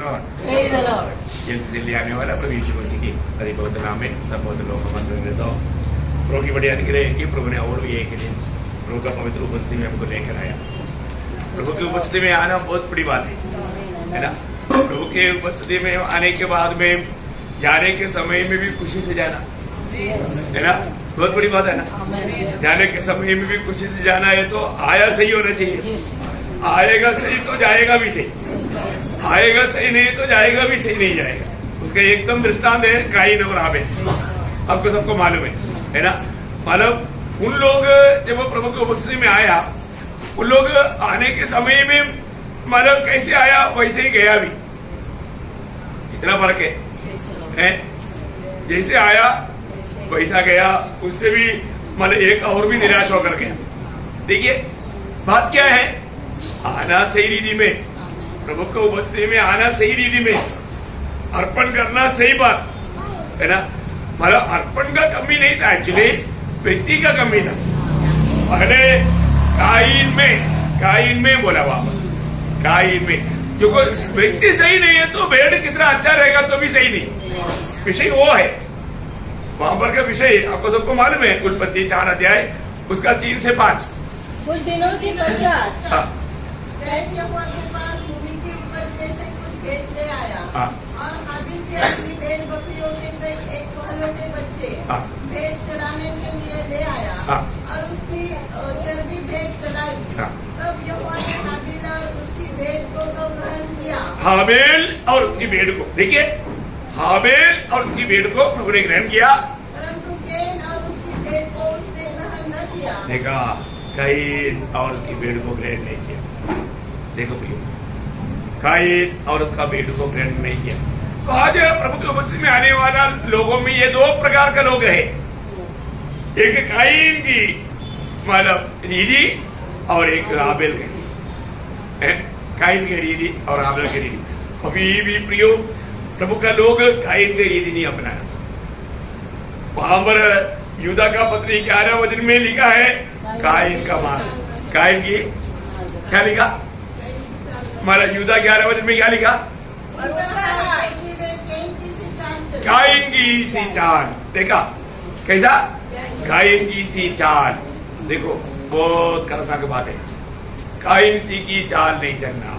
Lord. जल्दी जल्दी आने वाला प्रभु यीशु मसीह की अधिपत नाम में सब बहुत लोग रहता हूँ। प्रभु की बड़ी अनुग्रह की प्रभु ने और भी एक दिन प्रभु का पवित्र उपस्थिति में हमको लेकर आया। प्रभु की उपस्थिति में आना बहुत बड़ी बात है ना। प्रभु के उपस्थिति में आने के बाद में जाने के समय में भी खुशी से जाना है ना, बहुत बड़ी बात है ना। जाने के समय में भी खुशी से जाना है तो आया सही होना चाहिए। आएगा सही तो जाएगा भी सही, आएगा सही नहीं तो जाएगा भी सही नहीं जाएगा। उसका एकदम दृष्टांत है कायीन और हाबिल, आपको सबको मालूम है ना। मतलब उन लोग जब वो प्रभु की उपस्थिति में आया, उन लोग आने के समय में मतलब कैसे आया वैसे ही गया भी, इतना फर्क है। जैसे आया वैसा गया, उससे भी मतलब एक और भी निराश होकर गया। देखिए बात क्या है, आना सही रीति में, प्रभु को उपस्थिति में आना सही रीति में, अर्पण करना सही बात है ना। मतलब अर्पण का कमी नहीं था, एक्चुअली व्यक्ति का कमी था। पहले कायीन में बोला बाबा, कायीन में जो व्यक्ति सही नहीं है तो भेड़ कितना अच्छा रहेगा तो भी सही नहीं। विषय वो है वहां पर का विषय आपको सबको मालूम है। उत्पत्ति 4 अध्याय उसका 3 से 5। कुछ दिनों के पश्चात यहोवा के पास भूमि की उपज में से कुछ भेंट ले आया और हाबिल के अपनी भेड़ बकरियों में से एक पहलौठे बच्चे भेंट चढ़ाने के लिए ले आया और उसकी चर्बी भेंट चढ़ाई। तब यहोवा ने हाबिल और उसकी भेड़ को तो ग्रहण किया। हाबिल और उसकी भेड़ को, देखिए हाबिल और उसकी भेड़ को प्रभु ने ग्रहण किया, परंतु कैन और उसकी भेड़ को उसने ग्रहण न किया। देखा, कायीन और उसकी भेड़ को ग्रहण नहीं किया। देखो प्रियो, कायीन और उसका भेड़ को ग्रहण नहीं किया। तो आज प्रभु की उपस्थिति में आने वाला लोगों में ये 2 प्रकार का लोग है। एक कायीन की मतलब रीति और एक हाबिल की, कायीन की रीति और हाबिल की रीति। कभी भी प्रियो प्रभु का लोग कायीन की रीति नहीं अपनाया। वहां पर यूदा का पत्री 11 वचन में लिखा है कायीन का मार्ग, कायीन की क्या लिखा, हमारा यूदा 11 वचन में क्या लिखा, कायीन की सी चाल। देखा कैसा, कायीन की सी चाल। देखो बहुत खतरनाक बात है, कायीन सी की चाल नहीं चलना,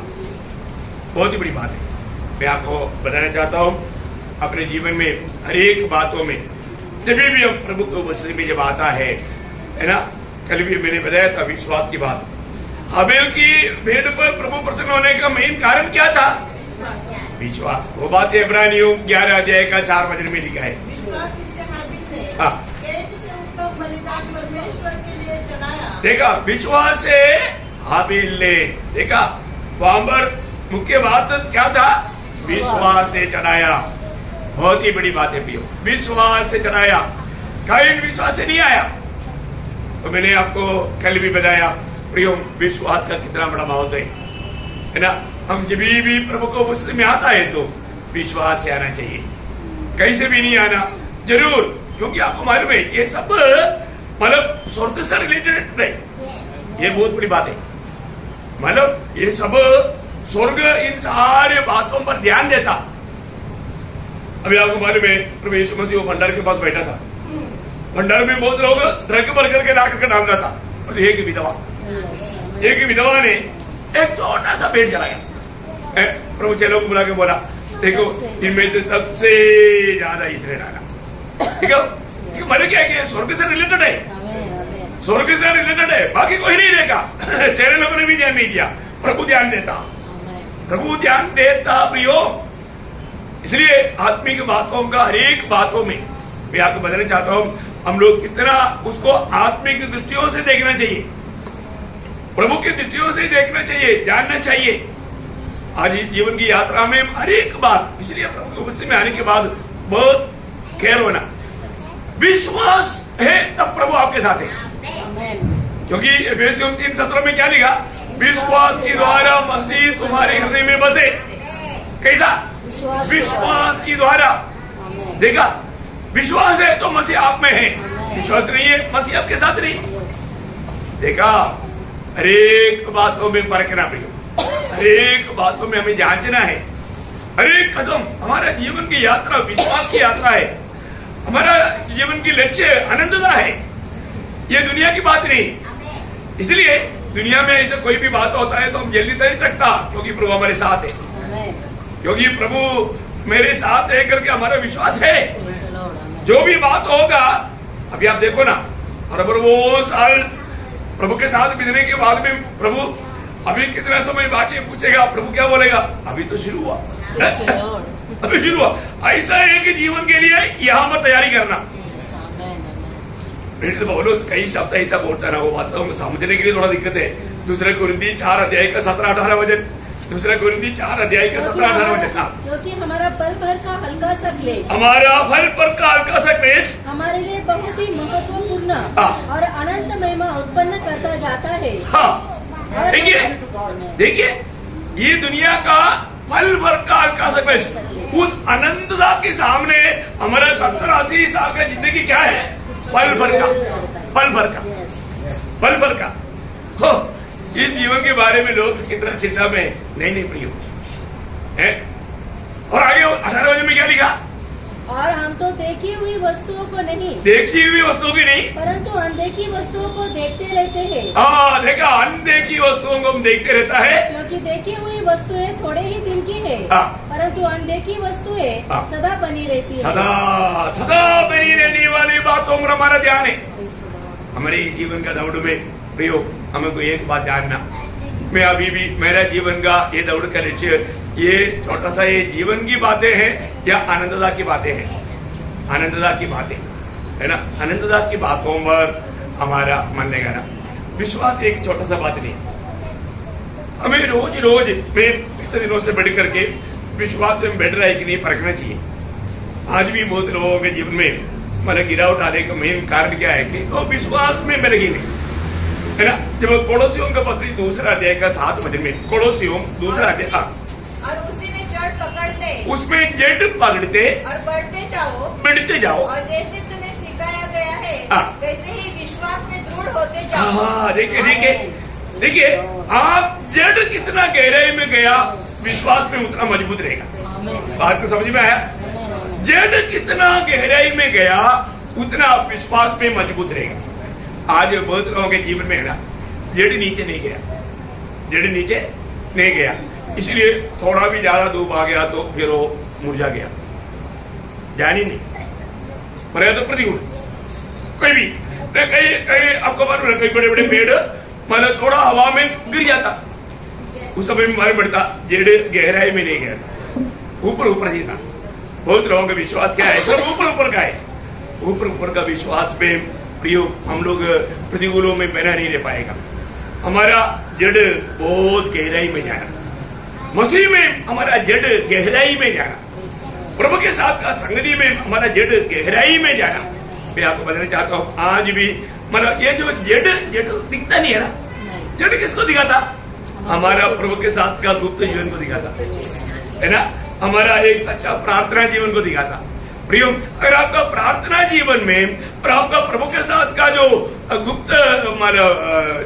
बहुत ही बड़ी बात है। मैं आपको बताना चाहता हूँ अपने जीवन में हर एक बातों में जब भी हम प्रभु की उपस्थिति में जब आता है ना। कल भी मैंने बताया था विश्वास की बात। हाबिल की भेड़ पर प्रभु प्रसन्न होने का मेन कारण क्या था, विश्वास। वो बात इब्रानियों 11 अध्याय का 4 वचन में लिखा है। देखा, विश्वास से हाबिल ने, देखा वहां पर मुख्य बात क्या था, विश्वास से चढ़ाया। बहुत ही बड़ी बात है प्रियो, विश्वास से चढ़ाया। कायीन विश्वास से नहीं आया। तो मैंने आपको कल भी बताया प्रियो, विश्वास का कितना बड़ा महत्व है ना। हम जब भी प्रभु को उपस्थिति में आता है तो विश्वास से आना चाहिए, कैसे भी नहीं आना जरूर, क्योंकि आपको मालूम है ये सब मतलब स्वर्ग से रिलेटेड है। ये बहुत बड़ी बात है, मतलब ये सब स्वर्ग इन सारे बातों पर ध्यान देता। अभी आपको मालूम है प्रभु यीशु मसीह भंडार के पास बैठा था, भंडार में बहुत लोग ट्रक भर करके ला करके डाल रहा था, और एक विधवा ने एक छोटा सा पेड़ चलाया। प्रभु चेलों को बुला के बोला, देखो इनमें से सबसे ज्यादा इसने डाला। ठीक है, मैंने क्या किया, स्वर्ग से रिलेटेड है, स्वर्ग से रिलेटेड है, बाकी कोई नहीं देगा। चेले लोगों ने भी ध्यान नहीं दिया, प्रभु ध्यान देता, प्रभु ध्यान देता प्रियो। इसलिए आत्मिक बातों का हर एक बातों में मैं आपको बताना चाहता हूँ, हम लोग कितना उसको आत्मिक दृष्टियों से देखना चाहिए, प्रभु की दृष्टियों से देखना चाहिए, जानना चाहिए। आज इस जीवन की यात्रा में हर एक बात, इसलिए प्रभु की उपस्थिति में आने के बाद बहुत केयर होना। विश्वास है तब प्रभु आपके साथ है, क्योंकि एफेसियों 3:17 में क्या लिखा, विश्वास के द्वारा मसीह तुम्हारे हृदय में बसे। कैसा, विश्वास की द्वारा। देखा, विश्वास है तो मसीह आप में है, विश्वास नहीं है मसीह आपके साथ नहीं। देखा, हरेक बातों में परखना प्रियो, हरेक बातों में हमें जांचना है। हर एक कदम हमारा जीवन की यात्रा विश्वास की यात्रा है। हमारा जीवन की लक्ष्य आनंददा है, ये दुनिया की बात नहीं। इसलिए दुनिया में ऐसे कोई भी बात होता है तो हम जल्दी नहीं सकता, क्योंकि प्रभु हमारे साथ है, क्योंकि प्रभु मेरे साथ है करके हमारा विश्वास है। जो भी बात होगा, अभी आप देखो ना, और अगर वो साल प्रभु के साथ बीतने के बाद में प्रभु अभी कितना समय बाकी पूछेगा, प्रभु क्या बोलेगा? अभी तो शुरू हुआ, अभी शुरू हुआ। ऐसा है कि जीवन के लिए यहाँ पर तैयारी करना। तो बोलो कई शब्द ऐसा बोलता ना, वो बात तो समझने के लिए थोड़ा दिक्कत है। दूसरे कुरिन्ती 4 अध्याय का 17-18 वचन, दूसरे कुरिन्ती 4 अध्याय का 17-18 वचन। क्योंकि हमारा पल भर का हल्का सा क्लेश, हमारा पल भर का हल्का सा क्लेश हमारे लिए बहुत ही महत्वपूर्ण और अनंत महिमा उत्पन्न करता जाता है। हाँ, देखिए ये दुनिया का पल भर का हल्का सा क्लेश, उस अनंतता के सामने हमारा 70-80 साल का जिंदगी क्या है? पल भर का, पल भर का, पल भर का। हो, इस जीवन के बारे में लोग कितना चिंता में नहीं प्रिय है। और आगे 18 वचन में क्या लिखा? और हम तो देखी हुई वस्तुओं को नहीं, देखी हुई वस्तुओं की नहीं, परंतु अनदेखी वस्तुओं को देखते रहते हैं। हाँ, देखा, अनदेखी वस्तुओं को हम देखते रहता है, क्योंकि देखी हुई वस्तुएं थोड़े ही दिन की है, परंतु अनदेखी वस्तुएं सदा बनी रहती है। सदा सदा बनी रहने वाली बातों में हमारा ध्यान है। हमारे जीवन का दौड़ में प्रयोग हमें को एक बात जानना, मैं अभी भी मेरा जीवन का ये दौड़ का लक्ष्य ये छोटा सा ये जीवन की बातें हैं या आनंददा की बातें हैं? आनंददा की बातें है ना, आनंददा की बातों पर हमारा मन लगाना। विश्वास एक छोटा सा बात नहीं, हमें रोज रोज में पिछले दिनों से बढ़ करके विश्वास में बढ़ रहा है कि नहीं परखना चाहिए। आज भी बहुत लोगों के जीवन में मतलब गिरावट आने का मेन कारण क्या है कि वो विश्वास में बढ़ गई नहीं, है ना। जब कोलोसियों का पत्री 2 अध्याय का 7 वचन में, कोलोसियों 2 अध्याय, और उसी में जड़ पकड़ते, उसमें जड़ पकड़ते और बढ़ते जाओ, और जैसे तुम्हें सिखाया गया है वैसे ही विश्वास में दृढ़ होते जाओ। हाँ, देखिए आप जड़ कितना गहराई में गया, विश्वास में उतना मजबूत रहेगा। बात तो समझ में आया? जड़ कितना गहराई में गया उतना आप विश्वास में मजबूत रहेगा। आज बहुत लोगों के जीवन में है ना, जड़ नीचे नहीं गया, जड़ नीचे नहीं गया, इसलिए थोड़ा भी ज्यादा धूप आ गया तो फिर वो मुरझा गया, जानी नहीं पर तो प्रतिकूल कोई भी कहीं आपको मालूम है, कई बड़े बड़े पेड़ मतलब थोड़ा हवा में गिर जाता, उस समय में मालूम पड़ता जड़ गहराई में नहीं गया था, ऊपर ऊपर ही था। बहुत लोगों का विश्वास क्या है? सब ऊपर ऊपर का है, ऊपर ऊपर का विश्वास में प्रयोग हम लोग प्रतिकूलों में बना नहीं रह पाएगा। हमारा जड़ बहुत गहराई में जाना, मसीह में हमारा जड़ गहराई में जाना, प्रभु के साथ का संगति में हमारा जड़ गहराई में जाना। मैं आपको बताना चाहता हूँ, आज भी मतलब ये जो जड़ दिखता नहीं है ना, जड़ किसको दिखाता? हमारा प्रभु के साथ का गुप्त जीवन को दिखाता है ना, हमारा एक सच्चा प्रार्थना जीवन को दिखाता। प्रियो, अगर आपका प्रार्थना जीवन में और आपका प्रभु के साथ का जो गुप्त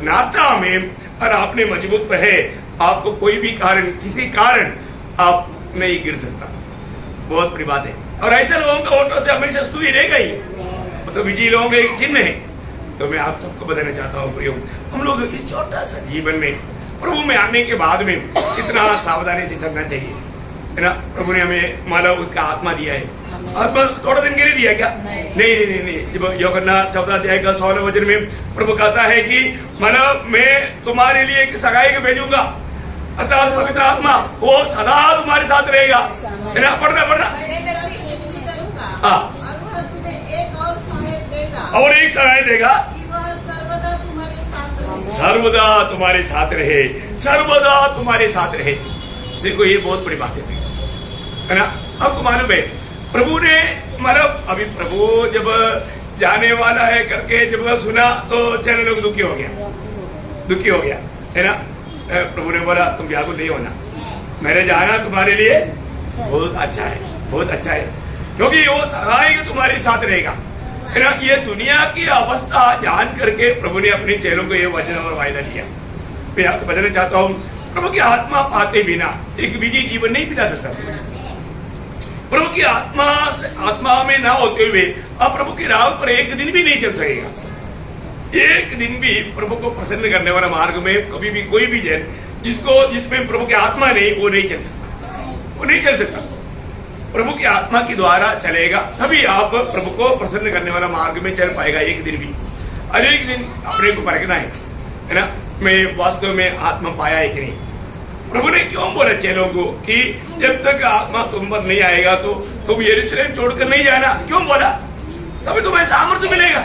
नाता में और आपने मजबूत है, आपको कोई भी कारण किसी कारण आप नहीं गिर सकता, बहुत बड़ी बात है। और ऐसे लोगों का होठों से हमेशा स्तुति रहेगा ही, तो विजयी लोगों का एक चिन्ह है। तो मैं आप सबको बताना चाहता हूँ प्रियो, हम लोग इस छोटा सा जीवन में प्रभु में आने के बाद में कितना सावधानी से चलना चाहिए, है ना। प्रभु ने हमें माला उसका आत्मा दिया है, आत्मा थोड़ा दिन के लिए दिया क्या? नहीं। जब यूहन्ना 14 अध्याय का 16 वचन में प्रभु कहता है कि मतलब मैं तुम्हारे लिए एक सगाई को भेजूंगा, अर्थात पवित्र आत्मा वो सदा तुम्हारे साथ रहेगा, है ना। पढ़ना हाँ, और एक सगाई देगा, सर्वदा तुम्हारे साथ रहे, सर्वदा तुम्हारे साथ रहे। देखो ये बहुत बड़ी बात है ना। आपको मालूम है प्रभु ने मतलब अभी प्रभु जब जाने वाला है करके जब सुना तो चैनल लोग दुखी हो गया है ना। प्रभु ने बोला तुम व्याकुल नहीं होना, मेरे जाना तुम्हारे लिए बहुत अच्छा है, बहुत अच्छा है, क्योंकि वो सहाय तुम्हारे साथ रहेगा, है ना। ये दुनिया की अवस्था जान करके प्रभु ने अपने चेलों को ये वचन और वायदा दिया। मैं आपको बताना चाहता हूँ, प्रभु की आत्मा पाते बिना एक विजयी जीवन नहीं बिता सकता। प्रभु की आत्मा में ना होते हुए अब प्रभु की राह पर एक दिन भी नहीं चल सकेगा। एक दिन भी प्रभु को प्रसन्न करने वाला मार्ग में कभी भी कोई भी जन जिसमें प्रभु की आत्मा नहीं, वो नहीं चल सकता, वो नहीं चल सकता। प्रभु की आत्मा के द्वारा चलेगा तभी आप प्रभु को प्रसन्न करने वाला मार्ग में चल पाएगा। एक दिन भी, हर एक दिन अपने को परखना है ना, मैं वास्तव में आत्मा पाया है कि नहीं। प्रभु ने क्यों बोला चेलों को कि जब तक आत्मा तुम पर नहीं आएगा तो तुम यरूशलेम छोड़कर नहीं जाना, क्यों बोला? तभी तुम्हें सामर्थ्य मिलेगा।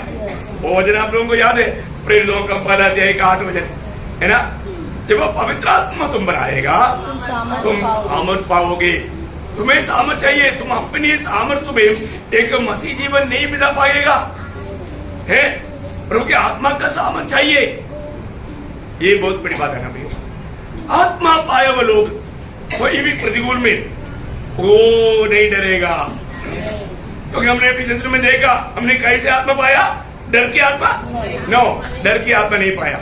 वो वचन आप लोगों को याद है, प्रेरितों का पहला अध्याय का 8 वचन है ना, जब पवित्र आत्मा तुम पर आएगा तुम सामर्थ पाओगे। तुम्हें सामर्थ चाहिए, तुम अपनी सामर्थ्य में एक मसीह जीवन नहीं बिता पाएगा है, प्रभु की आत्मा का सामर्थ चाहिए। ये बहुत बड़ी बात है ना भैया। आत्मा पाए हुए लोग कोई भी प्रतिकूल में वो नहीं डरेगा, क्योंकि हमने पिछले दिन में देखा, हमने कैसे आत्मा पाया? डर की आत्मा? नो, डर की आत्मा नहीं पाया।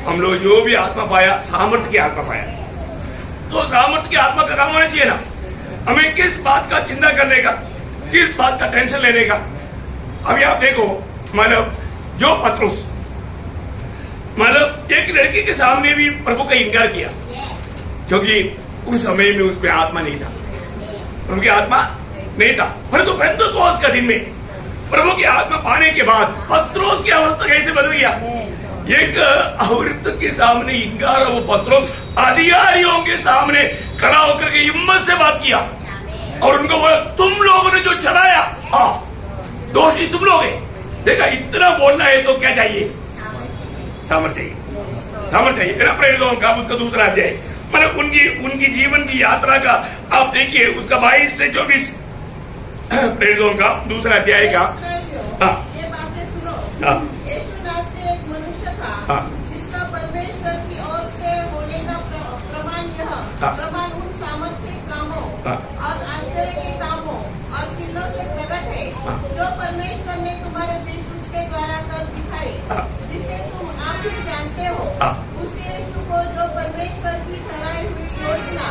हम लोग जो भी आत्मा पाया, सामर्थ्य की आत्मा पाया। तो सामर्थ्य की आत्मा का काम होना चाहिए ना। हमें किस बात का चिंता करने का, किस बात का टेंशन लेने का। अभी आप देखो, मतलब जो पत्रुस मतलब एक लड़की के सामने भी प्रभु का इनकार किया, क्योंकि उस समय में उसमें आत्मा नहीं था, उनकी आत्मा नहीं था। परंतु पेंतेकोस्त का दिन में प्रभु की आत्मा पाने के बाद पत्रोस की अवस्था कैसे बदल गया? एक औरत के सामने इनकार, वो पत्रोस अधिकारियों के सामने खड़ा होकर के हिम्मत से बात किया और उनको बोला, तुम लोगों ने जो चलाया दोषी तुम लोग हैं। देखा, इतना बोलना है तो क्या चाहिए? सामर्थ चाहिए, सामर्थ चाहिए। मेरा प्रेरितों का उसका दूसरा अध्याय, मतलब उनकी जीवन की यात्रा का आप देखिए, उसका 22 से 24 प्रेरितों का दूसरा अध्याय का। ये बातें सुनो। यीशु नासरी एक मनुष्य था जिसका परमेश्वर की ओर से होने का प्रमाण उन सामर्थ्य कामों और आश्चर्य के कामों और चिन्हों से प्रकट है जो परमेश्वर ने तुम्हारे बीच उसके द्वारा कर दिखाई, जिसे तुम आप ही जानते हो। उस यीशु को जो परमेश्वर की ठहराई हुई योजना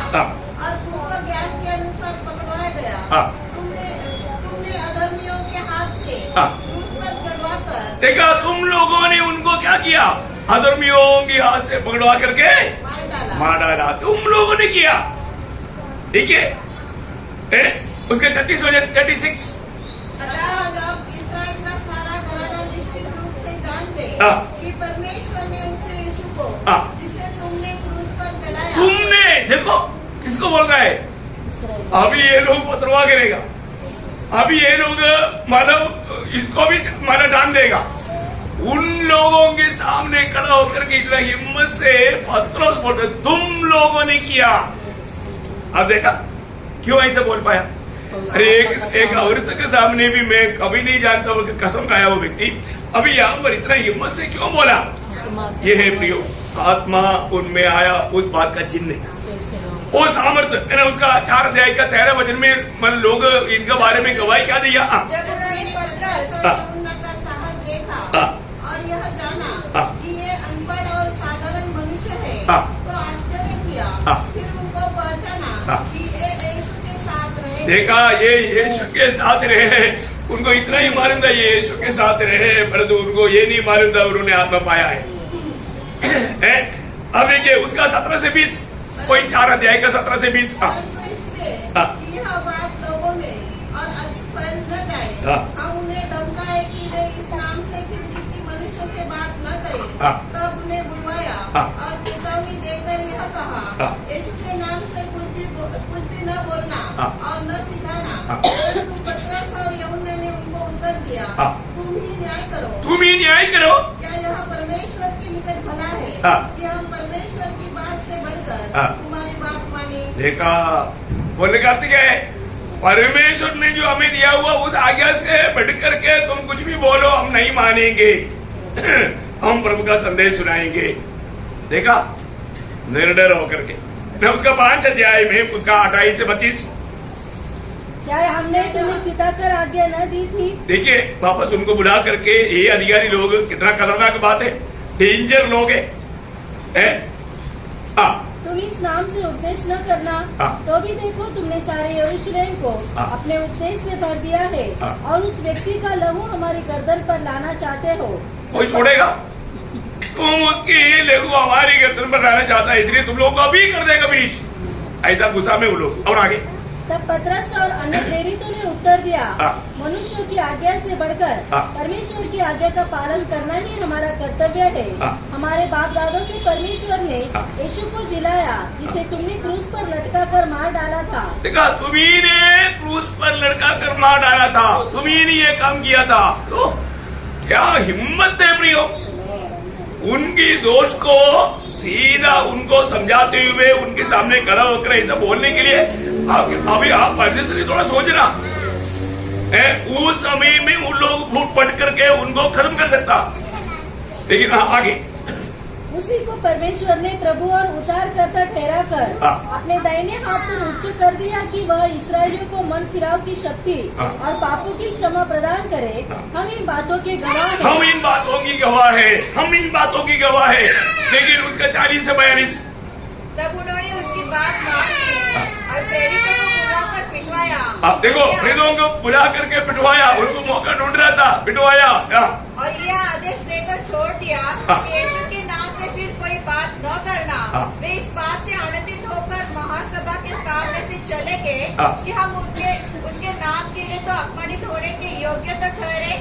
और पूर्व ज्ञान के अनुसार पकड़वाया गया, तुमने अधर्मियों के हाथ से क्रूस पर चढ़वाकर। देखा, तुम लोगों ने उनको क्या किया? अधर्मियों के हाथ से पकड़वा करके मार डाला। तुम लोगों ने किया। ठीक है, उसके 36 वचन 36। जब इस्राएल का सारा घराना निश्चित रूप से जान गए कि परमेश्वर ने उसे यीशु को जिसे तुमने क्रूस पर चढ़ाया। तुमने देखो किसको बोल रहा है? अभी ये लोग पथरवा गिरेगा, अभी ये लोग मतलब इसको भी मतलब डांट देगा। उन लोगों के सामने खड़ा होकर के इतना हिम्मत से पत्रोस बोलते, तुम लोगों ने किया। अब देखा क्यों ऐसा बोल पाया? अरे एक औरत के सामने भी मैं कभी नहीं जानता हूँ, कसम खाया वो व्यक्ति, अभी यहाँ पर इतना हिम्मत से क्यों बोला? ये है प्रियो, आत्मा उनमें आया, उस बात का चिन्ह है वो सामर्थ्य है ना। उसका 4 अध्याय का 13 वचन में मतलब लोग इनके बारे में गवाही क्या दिया? जब उन्होंने पतरस और यूहन्ना का साहस देखा और यह जाना कि ये अनपढ़ और साधारण मनुष्य है, तो आश्चर्य किया। फिर उनको पहचाना कि ये यीशु के साथ रहे। देखा, ये यीशु के साथ रहे। उनको इतना ही मालूम था ये यीशु के साथ रहे, परंतु उनको ये नहीं मालूम था उन्होंने आत्मा पाया है। अब देखिए उसका 17 से 20, कोई 4 अध्याय का 17 से 20। यह बात लोगों में और अधिक फैल न जाए, हम उन्हें धमकाए कि वे इस नाम से फिर किसी मनुष्य से बात न करें। तब उन्हें बुलवाया और चेतावनी देकर यह कहा, यीशु के नाम से कुछ भी न बोलना और न सिखाना। परंतु पतरस और यूहन्ना ने उनको उत्तर दिया, तुम ही न्याय करो, तुम ही न्याय करो। क्या यह परमेश्वर के निकट भला है कि हम परमेश्वर की बात से बढ़कर तुम्हारी बात माने? देखा, बोलने का अर्थ क्या है? परमेश्वर ने जो हमें दिया हुआ उस आज्ञा से बढ़ करके तुम कुछ भी बोलो, हम नहीं मानेंगे। हम प्रभु का संदेश सुनाएंगे। देखा, निर्डर होकर के मैं उसका 5 अध्याय में उसका 28 से 32। क्या हमने तुम्हें चिताकर आज्ञा न दी थी? देखिए वापस उनको बुला करके, ये अधिकारी लोग कितना खतरनाक बात है, डेंजर लोग है। तुम तुम इस नाम से उपदेश न करना, तो भी देखो तुमने सारे यरूशलेम को अपने उपदेश से भर दिया है और उस व्यक्ति का लहू हमारी गर्दन पर लाना चाहते हो। कोई छोड़ेगा? तुम उसकी लहू हमारी गर्दन पर लाना चाहता है, इसलिए तुम लोग को अभी कर देगा बीच। ऐसा गुस्सा में वो लोग। और आगे तब पतरस और अन्य प्रेरितों ने उत्तर दिया, मनुष्यों की आज्ञा से बढ़कर परमेश्वर की आज्ञा का पालन करना ही हमारा कर्तव्य है। हमारे बाप दादों के परमेश्वर ने यीशु को जिलाया, जिसे तुमने क्रूस पर लटका कर मार डाला था। देखा, तुम्ही ने क्रूस पर लटका कर मार डाला था, तुम्ही ने ये काम किया था। तो क्या हिम्मत है प्रियो, उनकी दोष को सीधा उनको समझाते हुए उनके सामने खड़ा होकर ऐसा बोलने के लिए। अभी आप पहले से थोड़ा सोचना, उस समय में उन लोग फूट पड़ करके उनको खत्म कर सकता, लेकिन आगे उसी को परमेश्वर ने प्रभु और उद्धार करता ठहरा कर अपने दाहिने हाथ पर उच्च कर दिया कि वह इसराइलियों को मन फिराव की शक्ति और पापों की क्षमा प्रदान करे। हम इन बातों के गवाह हैं। हम इन बातों की गवाह है, हम इन बातों की गवाह है। लेकिन उसका 40 से 42 तब उन्होंने उसकी बात मान ली और प्रेरितों को बुलाकर पिटवाया। आप देखो, प्रेरितों को बुला करके पिटवाया, उनको मौका ढूंढ रहा था, पिटवाया और यह आदेश देकर छोड़ दिया कि यीशु के नाम से फिर कोई बात न करना। वे इस बात से आनंदित होकर महासभा के सामने से चले गए कि हम उसके नाम के लिए तो अपमानित होने के योग्य तो ठहरे।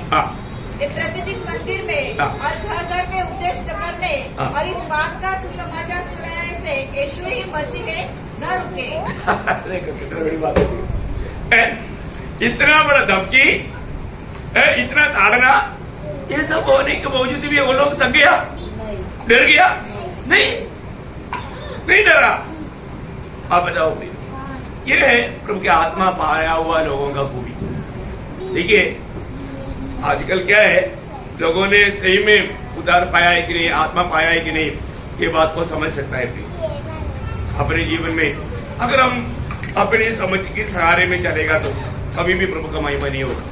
प्रतिदिन मंदिर में और घर घर में उपदेश करने और इस बात का सुसमाचार सुनाने से यीशु ही मसीह है, न रुके। देखो कितना बड़ी बात है, इतना बड़ा धमकी, इतना ताड़ना, ये सब होने के बावजूद भी वो लोग थक गया, डर गया? नहीं डरा। आप बताओ, ये है प्रभु की आत्मा पाया हुआ लोगों का खूबी। देखिए आजकल क्या है, लोगों ने सही में उद्धार पाया है कि नहीं, आत्मा पाया है कि नहीं, ये बात को समझ सकता है अपने जीवन में। अगर हम अपनी समझ के सहारे में चलेगा तो कभी भी प्रभु का महिमा नहीं होगा।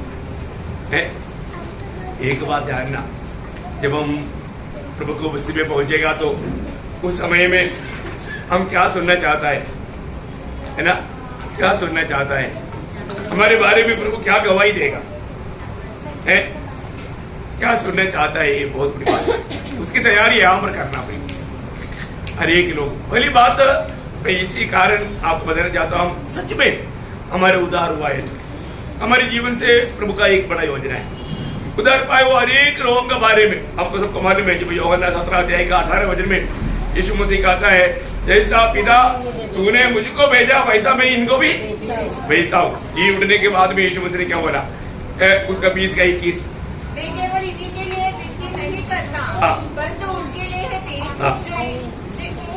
है एक बात जानना, जब हम प्रभु को बस्ती में पहुंचेगा तो उस समय में हम क्या सुनना चाहता है ना, क्या सुनना चाहता है, हमारे बारे में प्रभु क्या गवाही देगा, है क्या सुनना चाहता है, ये बहुत बड़ी बात है। उसकी तैयारी यहाँ पर करना पड़ेगी हर एक लोग। पहली बात मैं इसी कारण आपको बताना चाहता हूँ, सच में हमारे उद्धार हुआ है तो हमारे जीवन से प्रभु का एक बड़ा योजना है। उद्धार पाए हुआ अनेक लोगों के बारे में आपको सबको मालूम है। जब यूहन्ना 17 अध्याय का 18 वचन में यीशु मसीह कहता है, जैसा पिता तूने मुझको भेजा वैसा मैं इनको भी भेजता हूँ। जी उठने के बाद में यीशु मसीह ने क्या बोला, उसका 20 का 21, मैं केवल इन्हीं के लिए विनती नहीं करता, परंतु उनके लिए है भी जो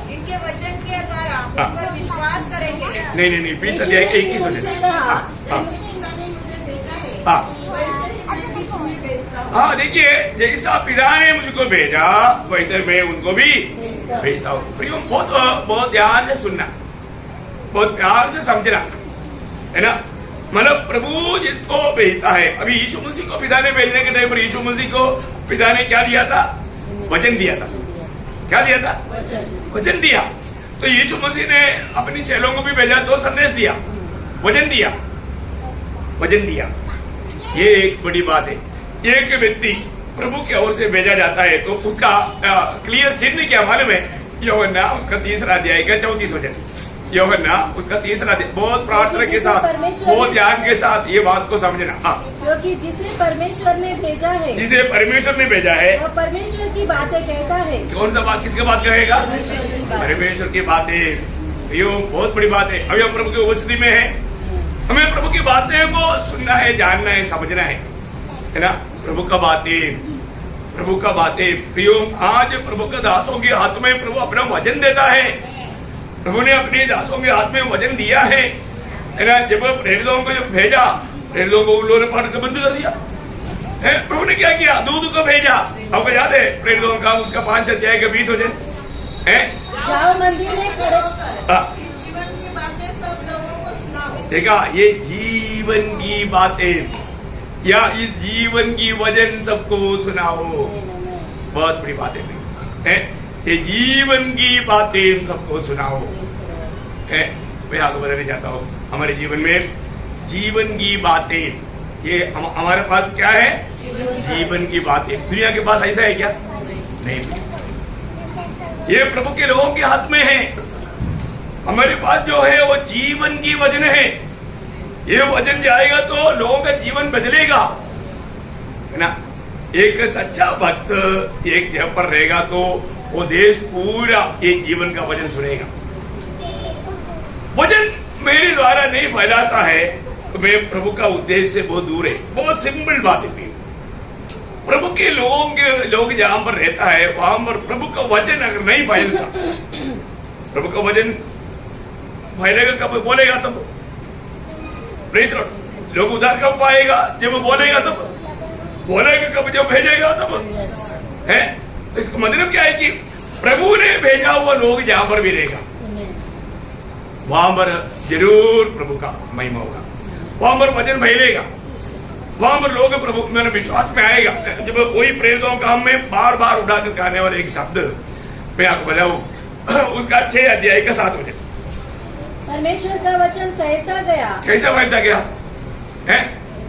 इनके वचन के द्वारा उन पर विश्वास करेंगे। नहीं 20 अध्याय के 21 वचन। हाँ देखिए, जैसा पिता ने मुझको भेजा वैसे मैं उनको भी भेजता हूँ। प्रियो बहुत ध्यान से सुनना, बहुत प्यार से समझना, है ना। मतलब प्रभु जिसको भेजता है, अभी यीशु मसीह को पिता ने भेजने के टाइम पर यीशु मसीह को पिता ने क्या दिया था, वचन दिया था। क्या दिया था? वचन दिया। तो यीशु मसीह ने अपने चेलों को भी भेजा तो संदेश दिया, वचन दिया, वचन दिया। ये एक बड़ी बात है। एक व्यक्ति प्रभु की ओर से भेजा जाता है तो उसका क्लियर चिन्ह क्या मालूम है? यूहन्ना उसका 3 अध्याय का 34 वचन। यूहन्ना उसका 3 अध्याय, बहुत प्रार्थना के साथ, बहुत ध्यान के साथ ये बात को समझना। क्योंकि जिसे परमेश्वर ने भेजा है, जिसे परमेश्वर ने भेजा है वो परमेश्वर की बातें कहता है। कौन सा बात, किसकी बात कहेगा? परमेश्वर की बातें। ये बहुत बड़ी बात है। अभी हम प्रभु की उपस्थिति में है, हमें प्रभु की बातें को सुनना है, जानना है, समझना है ना। प्रभु का बातें प्रियो, आज प्रभु के दासों के हाथ में प्रभु अपना वचन देता है। प्रभु ने अपने दासों के हाथ में वचन दिया है ना। जब प्रेरितों को जब भेजा, प्रेरितों को उन लोगों ने पढ़ के बंद कर दिया। प्रभु ने क्या किया? दूध को भेजा। आपको याद है प्रेरितों का उसका 5 अध्याय का 20 वचन है। मंदिर में जीवन की बातें सब लोगों को सुनाओ। देखा, ये जीवन की बातें या इस जीवन की वजन सबको सुनाओ, बहुत बड़ी बात है। ये जीवन की बातें सबको सुनाओ। है मैं आपको बताना चाहता हूँ हमारे जीवन में जीवन की बातें ये हमारे पास क्या है जीवन की बातें दुनिया के पास ऐसा है क्या नहीं ये प्रभु के लोगों के हाथ में है हमारे पास जो है वो जीवन की वचन है ये वचन जाएगा तो लोगों का जीवन बदलेगा है ना एक सच्चा भक्त एक जगह पर रहेगा तो वो देश पूरा एक जीवन का वचन सुनेगा वचन मेरे द्वारा नहीं फैलाता है तो मैं प्रभु का उद्देश्य से बहुत दूर है बहुत सिंपल बात है प्रभु के लोग जहां पर रहता है वहां पर प्रभु का वचन अगर नहीं फैलता प्रभु का वचन फैलेगा कब बोलेगा तब लोग उधार कब पाएगा जब बोलेगा तब बोलेगा कब जब भेजेगा तब है इसका मतलब क्या है कि प्रभु ने भेजा हुआ लोग जहां पर भी रहेगा वहां पर जरूर प्रभु का महिमा होगा वहां पर वचन फैलेगा वहां पर लोग प्रभु मेरे विश्वास में आएगा जब कोई प्रेरितों का मैं बार बार उठाकर कहने वाले एक शब्द मैं आपको बताऊं उसका 6 अध्याय का 7 वचन परमेश्वर का वचन फैलता गया कैसा फैलता गया है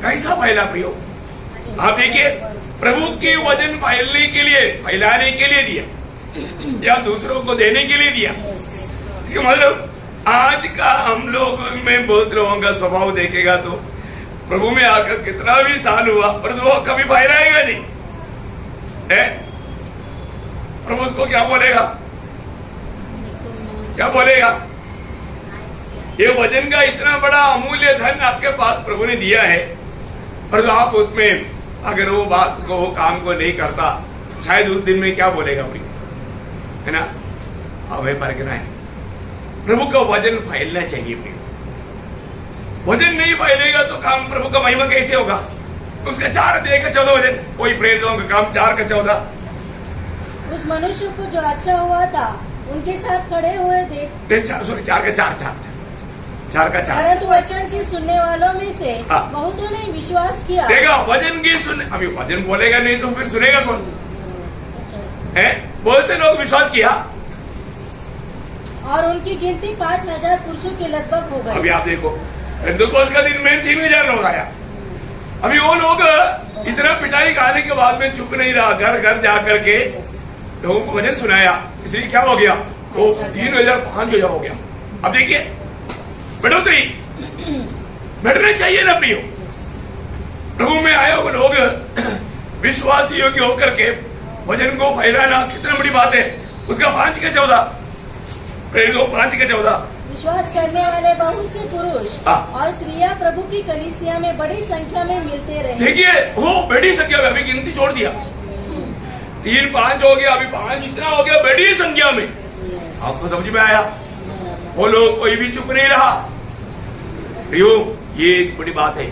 कैसा फैला प्रियो आप देखिए प्रभु के वचन फैलने के लिए फैलाने के लिए दिया या दूसरों को देने के लिए दिया इसका मतलब आज का हम लोग में बहुत लोगों का स्वभाव देखेगा तो प्रभु में आकर कितना भी साल हुआ पर वो कभी फैलाएगा नहीं है प्रभु उसको क्या बोलेगा ये वचन का इतना बड़ा अमूल्य धन आपके पास प्रभु ने दिया है पर तो आप उसमें अगर वो बात को वो काम को नहीं करता शायद उस दिन में क्या बोलेगा प्रिय है ना हमें परखना है प्रभु का वचन फैलना चाहिए प्रिय वचन नहीं फैलेगा तो काम प्रभु का महिमा कैसे होगा उसका 4 अध्याय का 14 वचन कोई प्रेरितों का काम 4 का 14 उस मनुष्य को जो अच्छा हुआ था उनके साथ खड़े हुए देख 4 का 4 परंतु वचन के सुनने वालों में से बहुतों ने विश्वास किया देखा वचन की सुन अभी वचन बोलेगा नहीं तो फिर सुनेगा कौन है बहुत से लोग विश्वास किया और उनकी गिनती 5000 पुरुषों के लगभग हो गई अभी आप देखो हिंदुकोस का दिन में 3000 लोग आया अभी वो लोग इतना पिटाई खाने के बाद में चुप नहीं रहा घर घर जाकर के लोगों को वचन सुनाया इसलिए क्या हो गया वो 3000 5000 हो गया अब देखिए बढ़ोतरी बढ़ना चाहिए ना प्रियो प्रभु में आए हुए लोग विश्वासी योग्य होकर के वचन को फैलाना कितनी बड़ी बात है उसका 5 का 14 प्रेरितों 5 का 14 विश्वास करने वाले बहुत से पुरुष और स्त्रियां प्रभु की कलीसिया में बड़ी संख्या में मिलते रहे देखिए वो बड़ी संख्या में अभी गिनती छोड़ दिया 3 5 हो गया अभी 5 इतना हो गया बड़ी संख्या में आपको समझ में आया वो लोग कोई भी चुप नहीं रहा प्रियो ये एक बड़ी बात है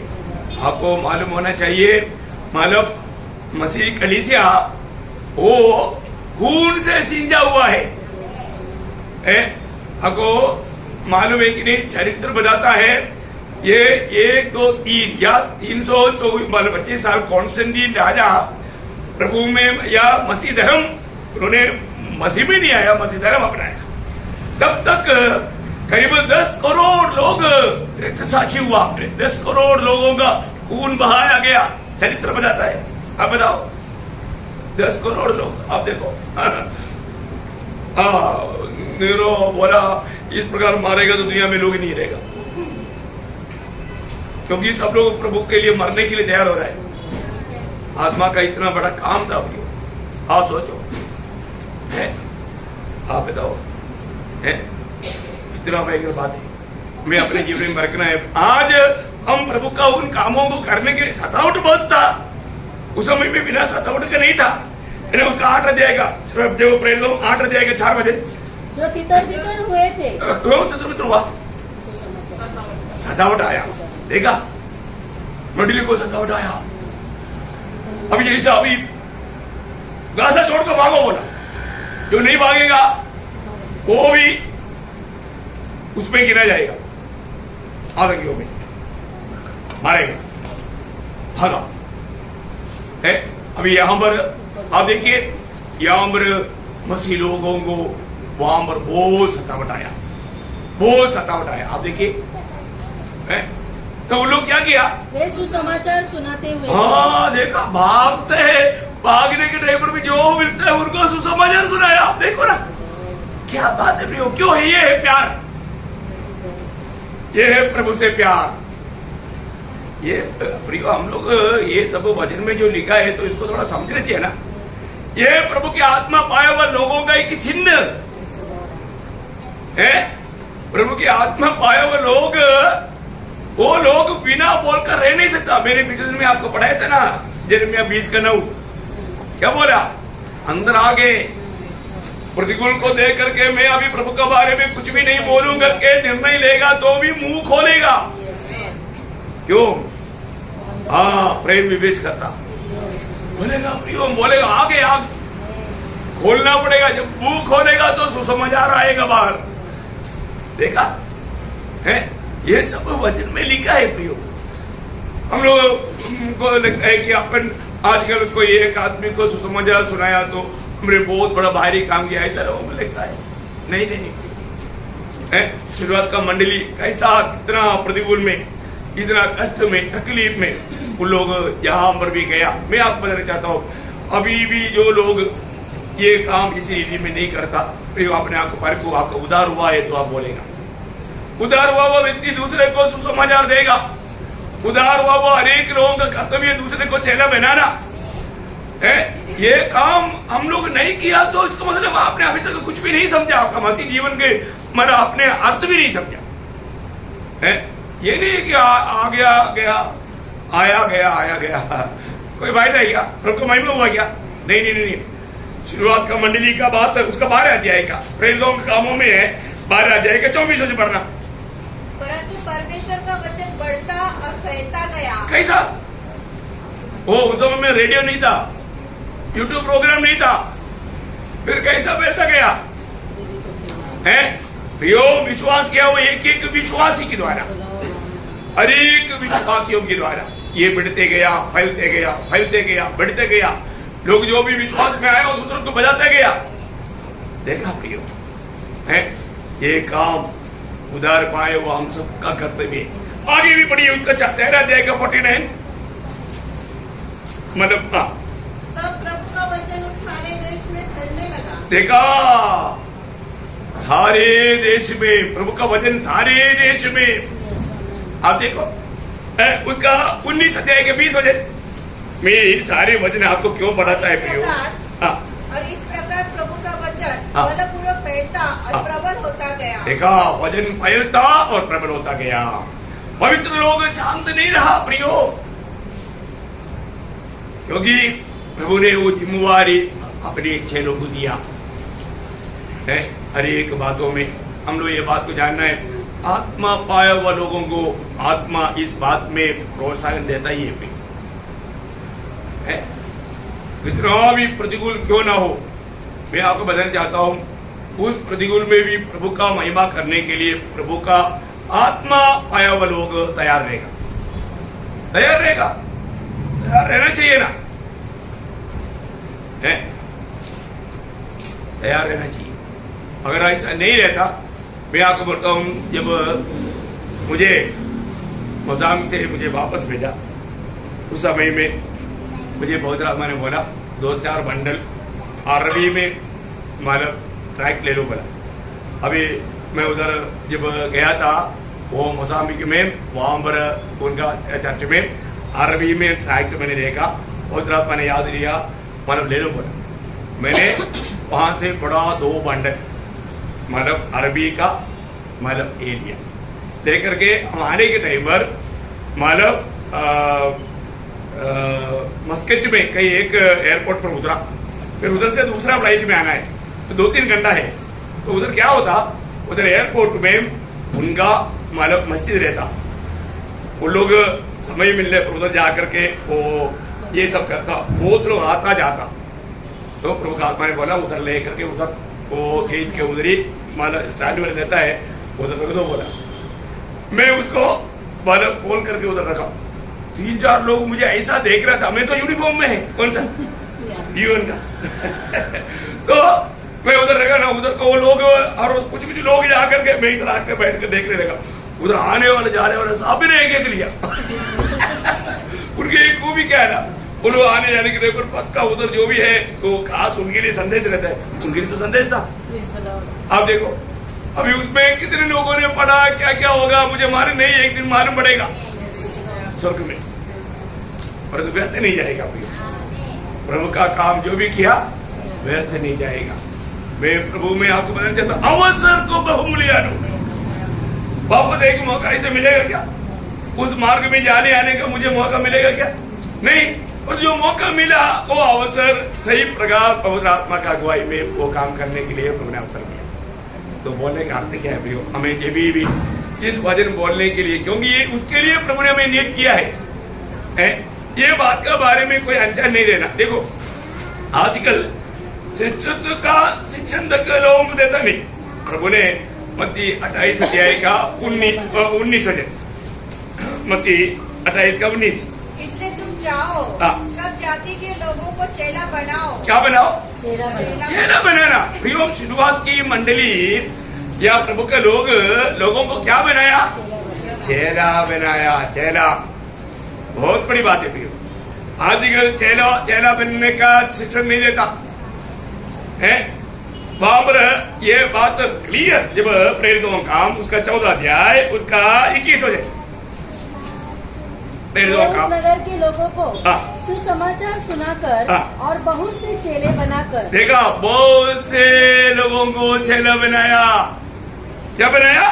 आपको मालूम होना चाहिए मालूम मसीह कलीसिया वो खून से सींचा हुआ है आपको मालूम है कि नहीं चरित्र बताता है ये 1 2 3 या 325 साल कॉन्स्टेंटाइन राजा प्रभु में या मसीह धर्म उन्होंने मसीह में नहीं आया मसीह धर्म अपनाया तब तक करीब 10 करोड़ लोग साक्षी हुआ 10 करोड़ लोगों का खून बहाया गया चरित्र बताता है आप बताओ 10 करोड़ लोग आप देखो नीरो बोला इस प्रकार मारेगा तो दुनिया में लोग ही नहीं रहेगा क्योंकि सब लोग प्रभु के लिए मरने के लिए तैयार हो रहा है आत्मा का इतना बड़ा काम था आप सोचो है आप बताओ है इतना भयंकर बात है मैं अपने जीवन में बरकना है आज हम प्रभु का उन कामों को करने के सतावट बहुत था उस समय में बिना सतावट का नहीं था उसका 8 अध्याय का जब प्रेरितों 8 अध्याय के 4 बजे जो तितर बितर हुए थे तितर हुआ सतावट आया देखा मंडली को सतावट आया अभी जैसा अभी गासा छोड़कर भागो बोला जो नहीं भागेगा वो भी उसमें गिना जाएगा आतंकियों में मारेगा भागा है अभी यहां पर आप देखिए यहां पर मसीह लोगों को वहां पर बहुत सतावट आया बहुत सतावट आया। आप देखिए, तो उन लोग क्या किया, वे सुसमाचार सुनाते हुए हाँ देखा, भागते हैं, भागने के टाइम पर भी जो मिलता है उनको सुसमाचार सुनाया। आप देखो ना क्या बात है प्रियो, क्यों है ये है प्यार, ये है प्रभु से प्यार। ये प्रियो हम लोग ये सब वचन में जो लिखा है तो इसको थोड़ा समझना चाहिए ना। ये प्रभु की आत्मा पाया हुआ लोगों का एक चिन्ह है। प्रभु की आत्मा पाया हुआ लोग, वो लोग बिना बोलकर रह नहीं सकता। मैंने पिछले दिन में आपको पढ़ाया था ना, यिर्मयाह 20:9 क्या बोला, अंदर आगे प्रतिकूल को देख करके मैं अभी प्रभु के बारे में कुछ भी नहीं बोलूंगा के निर्णय लेगा तो भी मुंह खोलेगा। क्यों? हाँ, प्रेम विवेश करता बोलेगा, प्रियो बोलेगा, आगे खोलना पड़ेगा। जब मुंह खोलेगा तो सुसमाचार आएगा बाहर। देखा है, ये सब वचन में लिखा है प्रियो। हम लोग को लगता है कि अपन आजकल कोई एक आदमी को सुसमाचार सुनाया तो हमने बहुत बड़ा भारी काम किया, ऐसा लोगों को लगता है। नहीं नहीं, शुरुआत का मंडली कैसा, कितना प्रतिकूल में, इतना कष्ट में, तकलीफ में वो लोग जहां पर भी गया। मैं आपको बताना चाहता हूँ, अभी भी जो लोग ये काम इसी रीति में नहीं करता, फिर अपने आप को परखो, आपका उदार हुआ है तो आप बोलेगा। उदार हुआ वो व्यक्ति दूसरे को सुसमाचार देगा। उदार हुआ वो अनेक लोगों का कर्तव्य दूसरे को चेला बनाना है। ये काम हम लोग नहीं किया तो इसका मतलब आपने अभी तक कुछ भी नहीं समझा, आपका मसीह जीवन के मतलब आपने अर्थ भी नहीं समझा है। ये नहीं कि आ गया गया, आया गया आया गया, कोई फायदा ही क्या, प्रभु को महिमा हुआ क्या? नहीं नहीं नहीं, शुरुआत का मंडली का बात है, उसका 12 अध्याय का प्रेरितों के कामों में है, 12 अध्याय का 24 से पढ़ना। परंतु परमेश्वर का वचन बढ़ता और फैलता गया। कैसा? वो उस समय में रेडियो नहीं था, यूट्यूब प्रोग्राम नहीं था, फिर कैसा फैलता गया है? प्रियो, विश्वास किया वो एक एक विश्वासी के द्वारा, अनेक विश्वासियों के द्वारा ये बढ़ते गया, फैलते गया, फैलते गया, बढ़ते गया। लोग जो भी विश्वास में आए वो दूसरों को बजाते गया। देखा प्रियो है, ये काम उदार पाए वो हम सबका कर्तव्य। आगे भी पढ़िए उसका 13 अध्याय का 49 मतलब तब प्रभु का वचन उस सारे देश में फैलने लगा। देखा, सारे देश में प्रभु का वचन, सारे देश में। आप देखो उसका 19 अध्याय के 20 वचन में सारे वचन आपको क्यों पढ़ाता है प्रियो? और इस प्रकार प्रभु का वचन बलपूर्वक फैलता और प्रबल होता गया। देखा, वचन फैलता और प्रबल होता गया। पवित्र लोग शांत नहीं रहा प्रियो, क्योंकि प्रभु ने वो जिम्मेवारी अपने चेलों को दिया है। हर एक बातों में हम लोग ये बात को जानना है, आत्मा पाया हुआ लोगों को आत्मा इस बात में प्रोत्साहन देता ही है। कितना भी प्रतिकूल क्यों ना हो, मैं आपको बताना चाहता हूं, उस प्रतिकूल में भी प्रभु का महिमा करने के लिए प्रभु का आत्मा पाया हुआ लोग तैयार रहेगा, तैयार रहेगा, तैयार रहना चाहिए ना, है तैयार रहना चाहिए। अगर ऐसा नहीं रहता, मैं आपको बोलता हूं, जब मुझे मोजाम्बिक से मुझे वापस भेजा, उस समय में मुझे बहुत आत्मा ने बोला 2-4 बंडल अरबी में मतलब ट्रैक्ट ले लो बोला। अभी मैं उधर जब गया था वो मोजाम्बिक में, वहां पर उनका चर्च में अरबी में ट्रैक्ट मैंने देखा, बहुत आत्मा ने याद लिया, मतलब ले लो बोला। मैंने वहां से बड़ा 2 बंडल मतलब अरबी का मतलब ए लिया, लेकर के हम आने के टाइम पर मतलब मस्कट में कहीं एक एयरपोर्ट पर उतरा, फिर उधर से दूसरा फ्लाइट में आना है तो 2-3 घंटा है। तो उधर क्या होता, उधर एयरपोर्ट में उनका मतलब मस्जिद रहता, वो लोग समय मिलने पर उधर जा करके वो ये सब करता, बहुत लोग आता जाता। तो प्रभु का आत्मा ने बोला उधर ले करके उधर वो गेट के उधर ही मतलब स्टैंड में रहता है, उधर रख दो बोला। मैं उसको मतलब फोन करके उधर रखा। 3-4 लोग मुझे ऐसा देख रहा था, मैं तो यूनिफॉर्म में है, कौन सा जीवन का तो मैं उधर रहेगा ना, उधर को वो लोग और कुछ कुछ लोग जाकर के मैं इधर आकर बैठ कर देखने लगा, उधर आने वाले जाने वाले सब ने एक एक लिया। उनकी एक खूबी क्या है ना, वो लोग आने जाने के लिए पक्का उधर जो भी है तो खास उनके लिए संदेश रहता है, उनके लिए तो संदेश था। आप देखो अभी उसमें कितने लोगों ने पढ़ा, क्या क्या होगा मुझे मालूम नहीं, एक दिन मालूम पड़ेगा स्वर्ग में, परंतु व्यर्थ नहीं जाएगा। प्रभु का काम जो भी किया व्यर्थ नहीं जाएगा। मैं प्रभु में आपको बताना चाहता हूं, अवसर को बहुमूल्य वापस एक मौका इसे मिलेगा क्या? उस मार्ग में जाने आने का मुझे मौका मिलेगा क्या? नहीं। और जो मौका मिला वो अवसर सही प्रकार पवित्र आत्मा का अगुवाई में वो काम करने के लिए प्रभु ने अवसर दिया। तो बोलने का अर्थ क्या है प्रियो, हमें ये भी इस वचन बोलने के लिए, क्योंकि ये उसके लिए प्रभु ने हमें नियुक्त किया है। ये बात का बारे में कोई अनजान नहीं रहना। देखो आजकल शिक्षित का शिक्षण तक लोगों को देता नहीं। प्रभु ने मत्ती 28 अध्याय का 19 मत्ती 28 का 19, इसलिए तुम जाओ सब जाति के लोगों को चेला बनाओ। क्या बनाओ? चेला बनाना। प्रियो शुरुआत की मंडली या प्रभु के लोगों को क्या बनाया? चेला बनाया। चेला बहुत बड़ी बात है प्रियो। आजकल चेला बनने का शिक्षण नहीं देता है। वहां पर ये बात क्लियर, जब प्रेरितों का उसका 14 अध्याय उसका 21 हो जाए, नगर के लोगों को सुसमाचार सुनाकर और बहुत से चेले बनाकर, देखा बहुत से लोगों को चेला बनाया। क्या बनाया?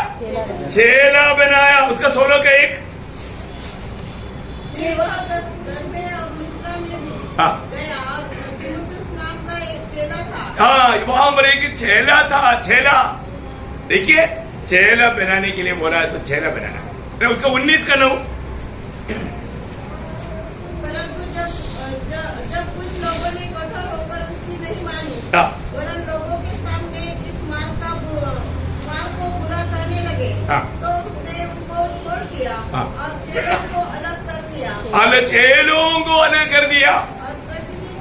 चेला बनाया। उसका 16 का 1 में और लुस्त्रा में भी गया और तीमुथियुस नाम का एक चेला था। वहां पर एक चेला था। चेला देखिए, चेला बनाने के लिए बोला है तो चेला बनाना। उसका 19 का 9, परंतु जब कुछ लोगों ने कठोर होकर उसकी नहीं मानी, वरन लोगों के सामने इस मार्ग को पूरा करने लगे, तो उसने उनको छोड़ दिया और चेलों को अलग कर दिया। चेलों को अलग कर दिया। और प्रतिदिन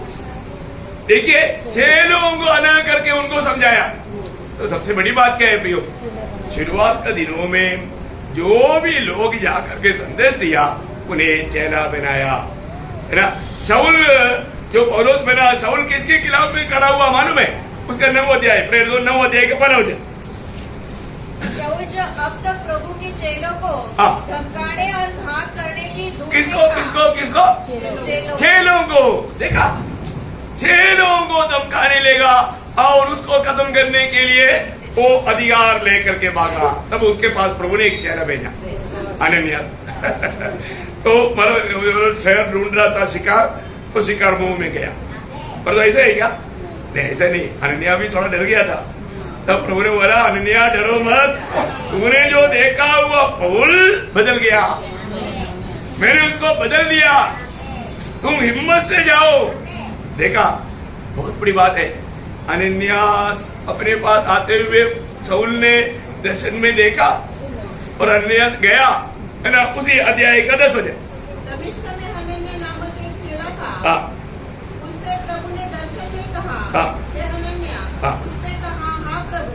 देखिए 6 लोगों को अलग करके उनको समझाया। तो सबसे बड़ी बात क्या है प्रियो, शुरुआत के दिनों में जो भी लोग जाकर के संदेश दिया उन्हें चेला बनाया, है ना। शाऊल जो पौलुस बना, शाऊल किसके खिलाफ में खड़ा हुआ मालूम है? उसका 9 अध्याय, प्रेरितों 9 अध्याय के 15 अध्याय। शाऊल जो अब तक प्रभु के चेलों को धमकाने और घात करने की धूम में किसको था। किसको किसको? चेलों को। देखा, चेलों को धमकाने लगा और उसको खत्म करने के लिए वो अधिकार लेकर के भागा। तब उसके पास प्रभु ने एक चेला भेजा, अनन्यास। तो मतलब शहर ढूंढ रहा था शिकार, तो शिकार मुंह में गया। पर तो ऐसा है क्या? नहीं, ऐसा नहीं। अनन्या भी थोड़ा डर गया था। तब प्रभु ने बोला, अनन्या डरो मत, तूने जो देखा हुआ पौल बदल गया, मैंने उसको बदल दिया, तुम हिम्मत से जाओ। देखा, बहुत बड़ी बात है। अनन्यास अपने पास आते हुए शाऊल ने दर्शन में देखा और अनन्यास गया, है ना। उसी अध्याय का 10 अध्याय। दमिश्क में हनन्याह नामक एक चेला था। उससे प्रभु ने दर्शन में कहा, हे हनन्याह। उसने कहा, हाँ प्रभु।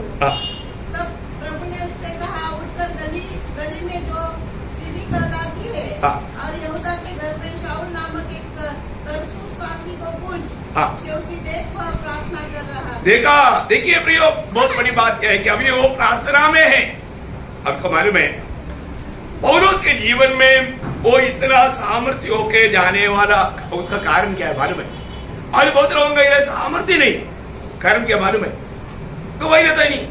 तब प्रभु ने उससे कहा, उठकर गली में जो सीढ़ी लगाती है और यहूदा के घर में शाऊल नामक एक तरसुसवासी को पूछ, क्योंकि देख वह प्रार्थना कर रहा है। देखा, देखिए प्रियो, बहुत बड़ी बात क्या है कि अभी वो प्रार्थना में है। आपको मालूम है पौलुस के जीवन में वो इतना सामर्थ्य होके जाने वाला, उसका कारण क्या है मालूम है? आज बहुत लोगों का यह सामर्थ्य नहीं, कारण क्या मालूम है? गवाही देता ही नहीं।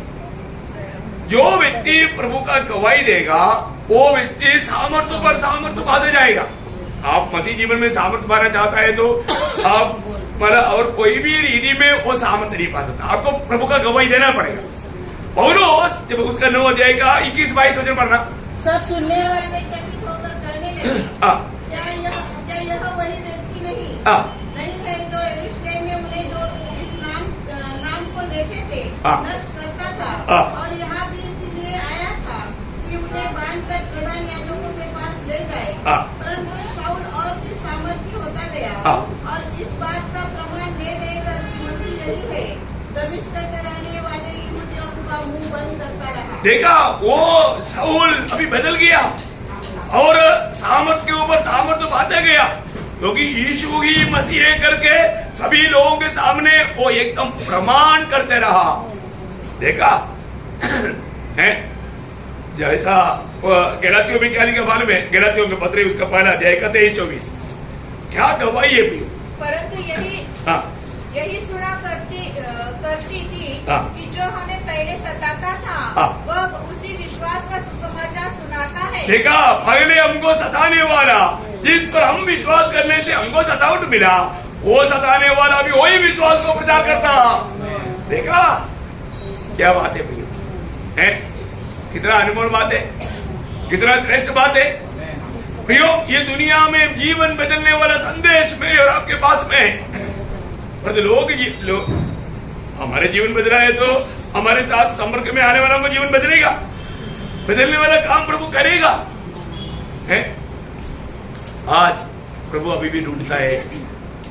जो व्यक्ति प्रभु का गवाही देगा वो व्यक्ति सामर्थ्य पर सामर्थ्य पाते जाएगा। आप मसीह जीवन में सामर्थ्य पाना चाहता है तो आप मतलब और कोई भी रीति में वो सामर्थ्य नहीं पा सकता, आपको प्रभु का गवाही देना पड़ेगा। पौलुस जब उसका 9 अध्याय का 21-22 वचन पढ़ना, सब सुनने वाले चकित होकर कहने लगे, क्या यह वही व्यक्ति नहीं है जो यरूशलेम में उन्हें जो इस नाम को लेते थे नष्ट करता था, और यहाँ भी इसीलिए आया था कि उन्हें बांधकर प्रधान याजकों के पास ले जाए। परंतु शाऊल और भी सामर्थ्य होता गया और इस बात का प्रमाण दे देकर कि मसीह यही है। दमिश्क के बंद करता रहा। देखा वो शाऊल अभी बदल गया और सामर्थ के ऊपर सामर्थ पाते गया, क्योंकि यीशु ही मसीह करके सभी लोगों के सामने वो एकदम प्रमाण करते रहा। देखा है जैसा गलातियों में क्या लिखा मालूम है? गलातियों के पत्र उसका पहला अध्याय का 23-24 क्या गवाही है भी? परंतु यही सुना करती थी कि जो हमें पहले सताता था वह उसी विश्वास का सुसमाचार सुनाता है। देखा, पहले हमको सताने वाला जिस पर हम विश्वास करने से हमको सतावट मिला, वो सताने वाला भी वही विश्वास को प्रचार करता। देखा क्या बात है भैया, है कितना अनमोल बात है, कितना श्रेष्ठ बात है प्रियो। ये दुनिया में जीवन बदलने वाला संदेश मेरे और आपके पास में है। पर तो लोग हमारे जीवन बदला है तो हमारे साथ संपर्क में आने वालों को जीवन बदलेगा, बदलने वाला काम प्रभु करेगा। है आज प्रभु अभी भी ढूंढता है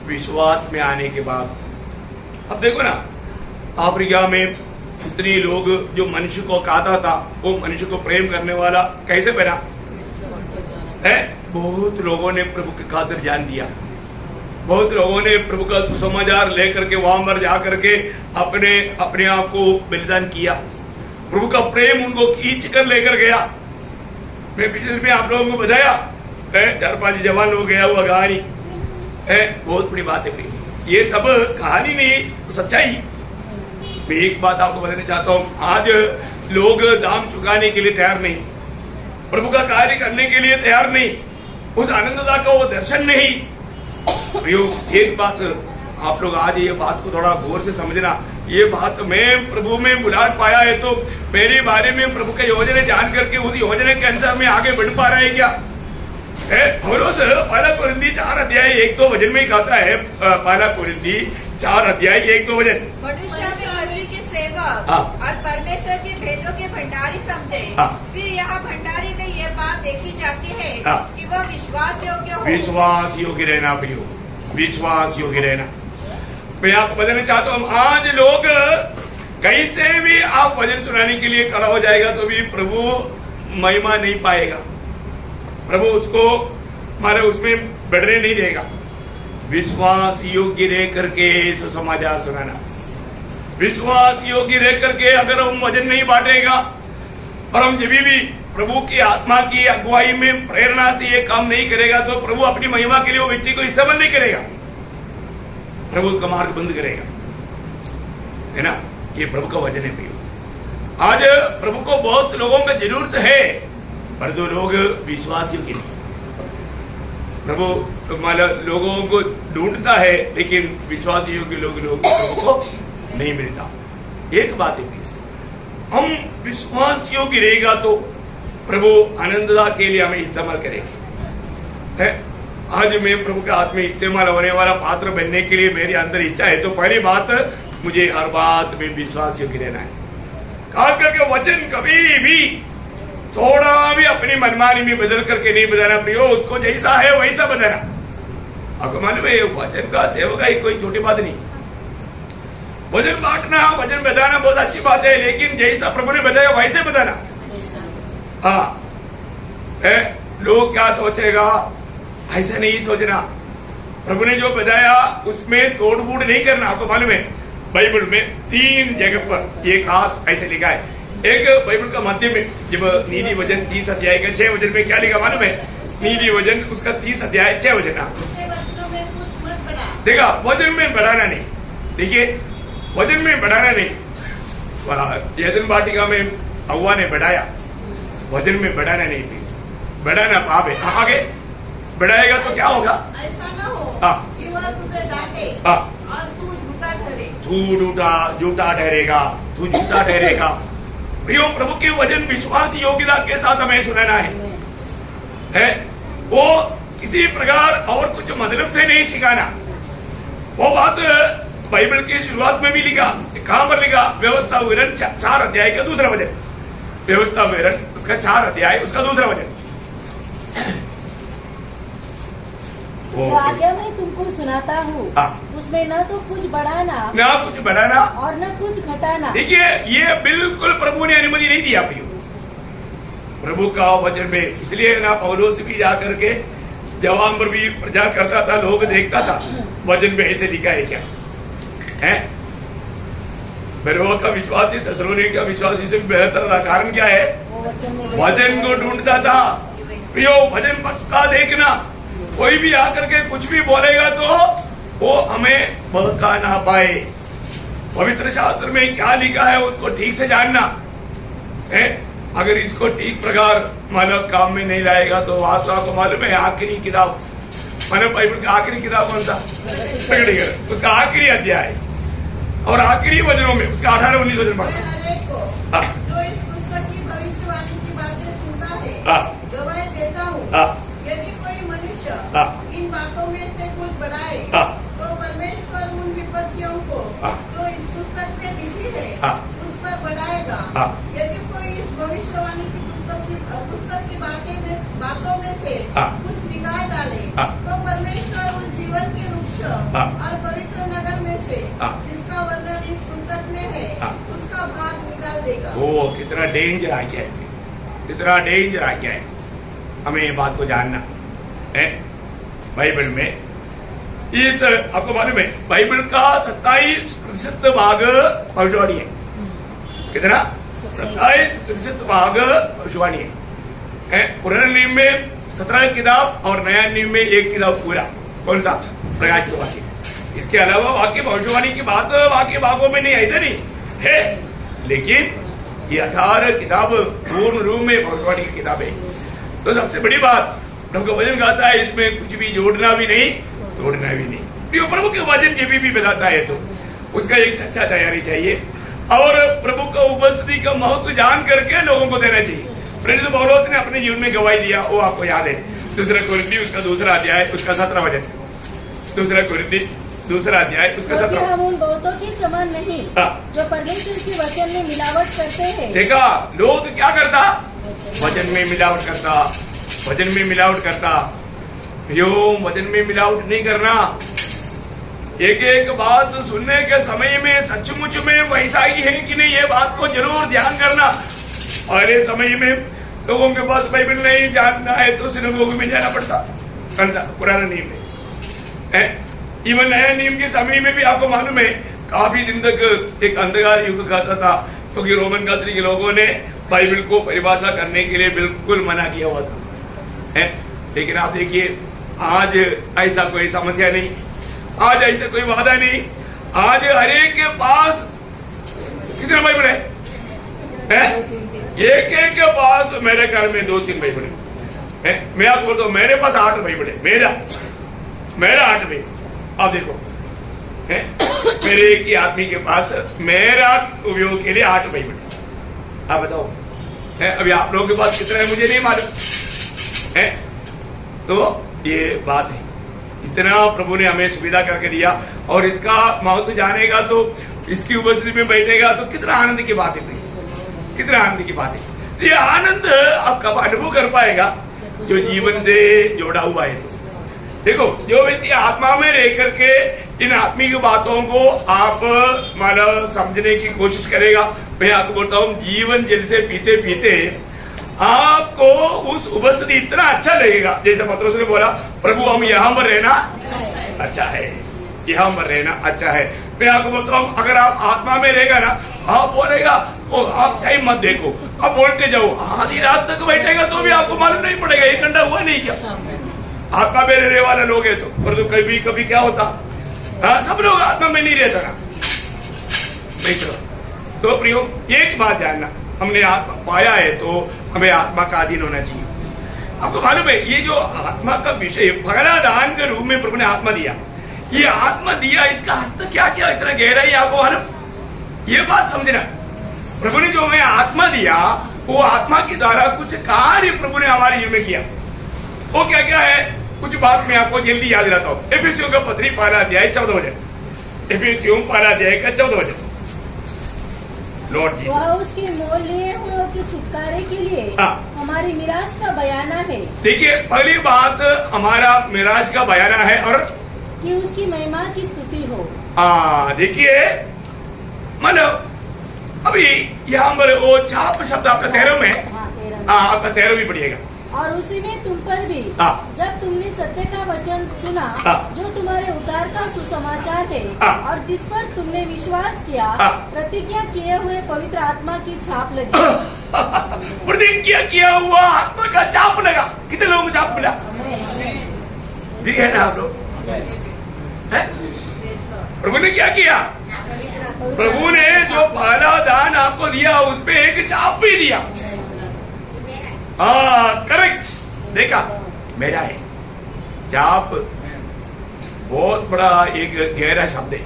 विश्वास में आने के बाद। अब देखो ना, अफ्रीका में इतने लोग जो मनुष्य को खाता था, वो मनुष्य को प्रेम करने वाला कैसे बना है? बहुत लोगों ने प्रभु की खातिर जान दिया, बहुत लोगों ने प्रभु का सुसमाचार लेकर के वहां पर जाकर के अपने आप को बलिदान किया। प्रभु का प्रेम उनको खींच कर लेकर गया। मैं पिछले में आप लोगों को बताया 4-5 जवान लोग गया हुआ कहानी है, बहुत बड़ी बात है। ये सब कहानी नहीं, सच्चाई। मैं एक बात आपको बताना चाहता हूँ, आज लोग दाम चुकाने के लिए तैयार नहीं, प्रभु का कार्य करने के लिए तैयार नहीं, उस आनंदता का वो दर्शन नहीं। प्रियो, एक बात आप लोग आज ये बात को थोड़ा गौर से समझना। ये बात मैं प्रभु में बुलाट पाया है तो मेरे बारे में प्रभु के योजना जान करके उस योजना के अनुसार में आगे बढ़ पा रहा है क्या? पौलुस पहला कोरिन्थी 4:1-2 वचन में कहता है, पहला कोरिन्थी 4:1-2 वचन, मनुष्य में मसीह के सेवक और परमेश्वर के भेदों के भंडारी समझे। फिर यहाँ भंडारी में यह बात देखी जाती है कि वह विश्वास योग्य हो। विश्वास योग्य रहना प्रियो, विश्वास योग्य रहना। मैं आपको बताना चाहता हूँ, आज लोग कैसे भी आप वचन सुनाने के लिए खड़ा हो जाएगा तो भी प्रभु महिमा नहीं पाएगा, प्रभु उसको हमारे उसमें बढ़ने नहीं देगा। विश्वास योग्य रह करके सुसमाचार सुनाना, विश्वास योग्य रह करके अगर हम वचन नहीं बांटेगा और हम जब भी प्रभु की आत्मा की अगुवाई में प्रेरणा से ये काम नहीं करेगा तो प्रभु अपनी महिमा के लिए वो व्यक्ति को इस्तेमाल नहीं करेगा, प्रभु उसका मार्ग बंद करेगा, है ना। ये प्रभु का वचन है प्रियो। आज प्रभु को बहुत लोगों की जरूरत है पर जो लोग विश्वास योग्य नहीं। प्रभु मतलब लोगों को ढूंढता है लेकिन विश्वास योग्य लोग प्रभु को नहीं मिलता। एक बात है, हम विश्वास योग्य रहेगा तो प्रभु आनंदता के लिए हमें इस्तेमाल करेगा। है आज मैं प्रभु के हाथ में इस्तेमाल होने वाला पात्र बनने के लिए मेरे अंदर इच्छा है तो पहली बात मुझे हर बात में विश्वास योग्य रहना है। खास करके वचन कभी भी थोड़ा भी अपनी मनमानी में बदल करके नहीं बताना प्रियो, उसको जैसा है वैसा बताना। आपको मालूम है वचन का सेवक है कोई छोटी बात नहीं। वचन बांटना, वचन बताना बहुत अच्छी बात है, लेकिन जैसा प्रभु ने बताया वैसे बताना। हाँ, लोग क्या सोचेगा ऐसा नहीं सोचना। प्रभु ने जो बताया उसमें तोड़-मोड़ नहीं करना। आपको मालूम है बाइबल में 3 जगह पर ये खास ऐसे लिखा है। एक बाइबल का मध्य में जब नीति वचन 30 अध्याय के 6 वचन में क्या लिखा मालूम है? नीति वचन उसका 30 अध्याय 6 वचन। देखा, वचन में बढ़ाना नहीं। देखिए, वचन में बढ़ाना नहीं। यदन वाटिका में हव्वा ने बढ़ाया, वचन में बढ़ाना नहीं थी, बढ़ाना पाप है। आगे बढ़ाएगा तो क्या होगा? ऐसा ना हो कि वह तुझे डांटे और तू झूठा ठहरे। तू झूठा ठहरेगा, तू झूठा ठहरेगा। प्रियो, प्रभु के वचन विश्वास योग्यता के साथ हमें सुनाना है। वो किसी प्रकार और कुछ मतलब से नहीं सिखाना। वो बात बाइबल की शुरुआत में भी लिखा, कहां पर लिखा? व्यवस्था विवरण 4 अध्याय का 2 वचन। व्यवस्था विवरण उसका 4 अध्याय उसका 2 वचन। जो आज्ञा मैं तुमको सुनाता हूँ उसमें न तो कुछ बढ़ाना ना कुछ बढ़ाना और न कुछ घटाना। देखिए ये बिल्कुल प्रभु ने अनुमति नहीं दिया प्रियो, प्रभु का वचन में। इसलिए ना पौलुस भी जाकर के जवान पर भी प्रचार करता था, लोग देखता था वचन में ऐसे लिखा है क्या है। बेरोआ का विश्वासी थेसलोनिके का विश्वासी से बेहतर था। कारण क्या है? वचन को ढूंढता था प्रियो। वचन पक्का देखना, कोई भी आकर के कुछ भी बोलेगा तो वो हमें बहका ना पाए। पवित्र शास्त्र में क्या लिखा है उसको ठीक से जानना है। अगर इसको ठीक प्रकार मानव काम में नहीं लाएगा तो आपको मालूम है आखिरी किताब, मानव बाइबल का आखिरी किताब कौन सा? उसका आखिरी अध्याय और आखिरी वचनों में उसका 18-19 वचन पढ़ा। जो इस पुस्तक की भविष्यवाणी की बातें सुनता है गवाही देता हूँ, यदि कोई मनुष्य इन बातों में से कुछ बढ़ाए तो परमेश्वर उन विपत्तियों को जो इस पुस्तक में लिखी है उस पर बढ़ाएगा। यदि कोई इस भविष्यवाणी की पुस्तक की बातों में से कुछ निकाल डाले तो परमेश्वर उस जीवन के वृक्ष और पवित्र नगर में से जिसका वर्णन इस पुस्तक में है उसका भाग निकाल देगा। वो कितना डेंजर आ गया है, कितना डेंजर आ गया है। हमें ये बात को जानना है। बाइबल में इस आपको मालूम है बाइबल का 27% भाग भविष्यवाणी है। कितना? 27% भाग भविष्यवाणी है। पुराने नियम में 17 किताब और नया नियम में 1 किताब पूरा। कौन सा? प्रकाशित वाक्य। इसके अलावा वाक्य भविष्यवाणी की बात वाक्य भागों में नहीं, ऐसा नहीं है। लेकिन ये 18 किताब पूर्ण रूप में भविष्यवाणी की किताब है। तो सबसे बड़ी बात प्रभु का वचन कहता है इसमें कुछ भी जोड़ना भी नहीं तोड़ना भी नहीं। प्रभु के वचन जब भी बताता है तो उसका एक सच्चा तैयारी चाहिए और प्रभु का उपस्थिति का महत्व जान करके लोगों को देना चाहिए। प्रेरित पौलुस ने अपने जीवन में गवाही दिया, वो आपको याद है। 2 कोरिन्थी उसका 2 अध्याय उसका 17 वचन। 2 कोरिन्थी 2 अध्याय उसका 17। हम उन बहुतों के समान नहीं जो परमेश्वर के वचन में मिलावट करते हैं। देखा लोग क्या करता? वचन में मिलावट करता, वचन में मिलावट करता। यो वचन में मिलावट नहीं करना। एक एक बात सुनने के समय में सचमुच में वैसा ही है कि नहीं, ये बात को जरूर ध्यान करना। पहले समय में लोगों के पास बाइबल नहीं जानना है तो सिनेगोग में जाना पड़ता। कौन सा? पुराना नियम में। इवन नया नियम के समय में भी आपको मालूम है काफी दिन तक एक अंधकार युग कहता था, क्योंकि रोमन कैथोलिक के लोगों ने बाइबल को परिभाषा करने के लिए बिल्कुल मना किया हुआ था। लेकिन आप देखिए आज ऐसा कोई समस्या नहीं, आज ऐसा कोई वादा नहीं। आज हर एक के पास कितना बाइबल है? एक एक के पास मेरे घर में 2-3 बाइबल है। मैं आपको बोलता हूँ मेरे पास 8 बाइबल है। मेरा 8 में आप देखो मेरे एक ही आदमी के पास मेरा उपयोग के लिए 8 बाइबल है। आप बताओ अभी आप लोगों के पास कितना है मुझे नहीं मालूम है। तो ये बात है, इतना प्रभु ने हमें सुविधा करके दिया और इसका महत्व जानेगा तो इसकी उपस्थिति में बैठेगा तो कितना आनंद की बात है, कितना आनंद की बात है। ये आनंद आप कब अनुभव कर पाएगा? जो जीवन से जोड़ा हुआ है। तो देखो जो व्यक्ति आत्मा में रह करके इन आत्मिक बातों को आप मतलब समझने की कोशिश करेगा, मैं आपको बोलता हूँ जीवन जल से पीते पीते आपको उस उपस्थिति इतना अच्छा लगेगा। जैसे पत्रोस ने बोला प्रभु हम यहाँ पर रहना अच्छा है, यहाँ पर रहना अच्छा है। मैं आपको बोलता हूँ अगर आप आत्मा में रहेगा ना, आप बोलेगा तो आप टाइम मत देखो, आप बोलते जाओ। आधी रात तक बैठेगा तो भी आपको मालूम नहीं पड़ेगा 1 घंटा हुआ नहीं क्या। आत्मा में रहने वाले लोग है तो, पर तो कभी कभी क्या होता, सब लोग आत्मा में नहीं रहता ना। तो प्रियो एक बात जानना, हमने आत्मा पाया है तो हमें आत्मा का अधीन होना चाहिए। आपको मालूम है ये जो आत्मा का विषय पहला दान के रूप में प्रभु ने आत्मा दिया, ये आत्मा दिया इसका अर्थ क्या क्या इतना गहराई आपको मालूम? ये बात समझना, प्रभु ने जो हमें आत्मा दिया वो आत्मा के द्वारा कुछ कार्य प्रभु ने हमारे जीवन में किया। वो क्या क्या है कुछ बात मैं आपको जल्दी याद दिलाता हूँ। एफिसियों का पत्री 1 अध्याय 14 वचन। एफिसियों 1 अध्याय का 14 वचन। Lord Jesus. वह उसके मोल लिए हुए के छुटकारे के लिए हाँ। हमारी मिरास का बयाना है देखिए पहली बात हमारा मिराज का बयाना है और कि उसकी महिमा की स्तुति हो। देखिए मतलब अभी यहाँ पर वो छाप शब्द आपका 13 में हाँ, 13 में। आपका 13 भी पढ़िएगा। और उसी में तुम पर भी हाँ। जब तुमने सत्य का वचन सुना हाँ। जो तुम्हारे उद्धार का सुसमाचार है हाँ। और जिस पर तुमने विश्वास किया हाँ। प्रतिज्ञा किए हुए पवित्र आत्मा की छाप लगी। प्रतिज्ञा किया हुआ आत्मा का छाप लगा। कितने लोगों को छाप मिला? जी है ना आप लोग? हैं? प्रभु ने क्या किया? प्रभु ने जो पहला दान आपको दिया उस पे एक छाप भी दिया। करेक्ट। देखा मेरा है छाप बहुत बड़ा एक गहरा शब्द है।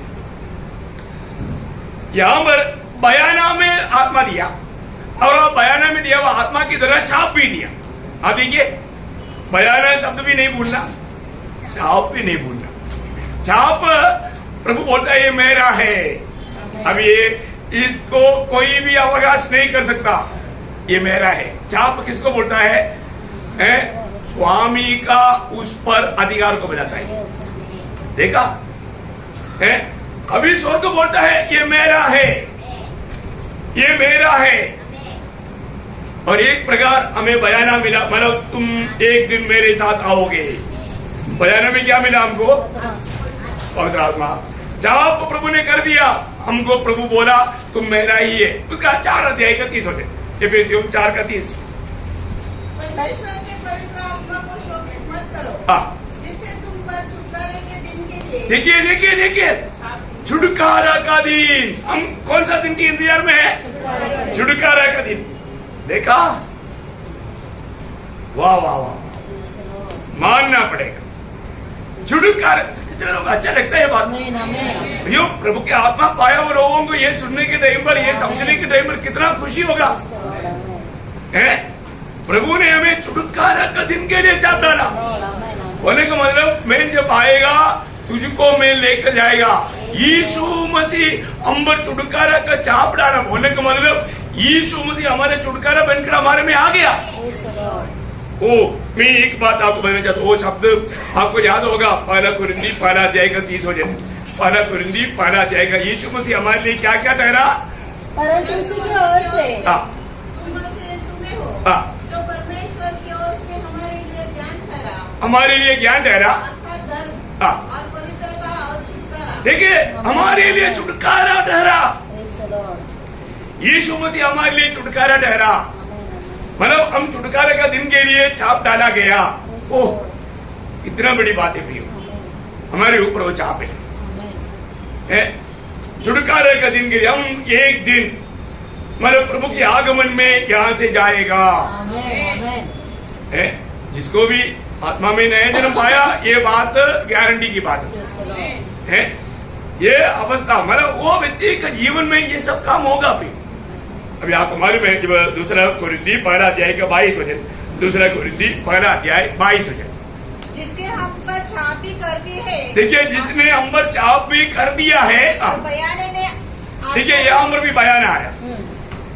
यहां पर बयाना में आत्मा दिया और बयाना में दिया हुआ आत्मा की तरह छाप भी दिया। हाँ देखिए बयाना शब्द भी नहीं भूलना, छाप भी नहीं भूलना। छाप प्रभु बोलता है ये मेरा है। अब ये इसको कोई भी अवकाश नहीं कर सकता, ये मेरा है। छाप किसको बोलता है? स्वामी का उस पर अधिकार को बताता है। देखा है? अभी स्वर्ग को बोलता है ये मेरा है, ये मेरा है। और एक प्रकार हमें बयाना मिला, मतलब तुम एक दिन मेरे साथ आओगे। बयाना में क्या मिला हमको? पवित्र आत्मा। छाप प्रभु ने कर दिया हमको। प्रभु बोला तुम मेरा ही है। उसका 4 अध्याय 31 होते, एफेसियों 4:31। परमेश्वर के पवित्र आत्मा को शोकित मत करो, जिससे तुम पर छुटकारे के दिन के लिए। देखिए देखिए देखिए छुटकारा का दिन। हम कौन सा दिन के इंतजार में है? छुटकारा का दिन। देखा? वाह वाह वाह, मानना पड़ेगा। छुटकारा कितने लोग अच्छा लगता है ये बात? भैया प्रभु के आत्मा पाया हुए लोगों को ये सुनने के टाइम पर, ये समझने के टाइम पर कितना खुशी होगा। है प्रभु ने हमें छुटकारा का दिन के लिए छाप डाला। बोले का मतलब मैं जब आएगा तुझको मैं लेकर जाएगा। यीशु मसीह अंबर छुटकारा का छाप डाला। बोलने का मतलब यीशु मसीह हमारे छुटकारा बनकर हमारे में आ गया। मैं एक बात आपको बताना चाहता हूँ। वो शब्द आपको याद होगा, पहला कुरिन्दी 1:30 हो जाए। पहला कुरिन्दी 1:30 यीशु मसीह हमारे लिए क्या क्या ठहरा? परंतु उसी की ओर से तुम मसीह यीशु में हो, जो परमेश्वर की ओर से हमारे लिए ज्ञान ठहरा। हमारे लिए ज्ञान ठहरा अर्थात धर्म और पवित्रता और छुटकारा। देखिए हमारे लिए छुटकारा ठहरा। यीशु मसीह हमारे लिए छुटकारा ठहरा। मतलब हम छुटकारे का दिन के लिए छाप डाला गया। ओह इतना बड़ी बात है प्रियो, हमारे ऊपर वो छाप है। छुटकारे का दिन के लिए हम एक दिन मतलब प्रभु के आगमन में यहाँ से जाएगा। है जिसको भी आत्मा में नया जन्म पाया, ये बात गारंटी की बात है। ये अवस्था मतलब वो व्यक्ति का जीवन में ये सब काम होगा भी। अभी आप हमारे में जब दूसरा कुरिन्दी 1:22 हो जाए, दूसरा कुरिन्दी 1:22 हो जाए। जिसके हम पर छाप भी कर दी है। देखिए जिसने हम पर छाप भी कर दिया है। बयाने में देखिए यहाँ पर भी बयाना आया।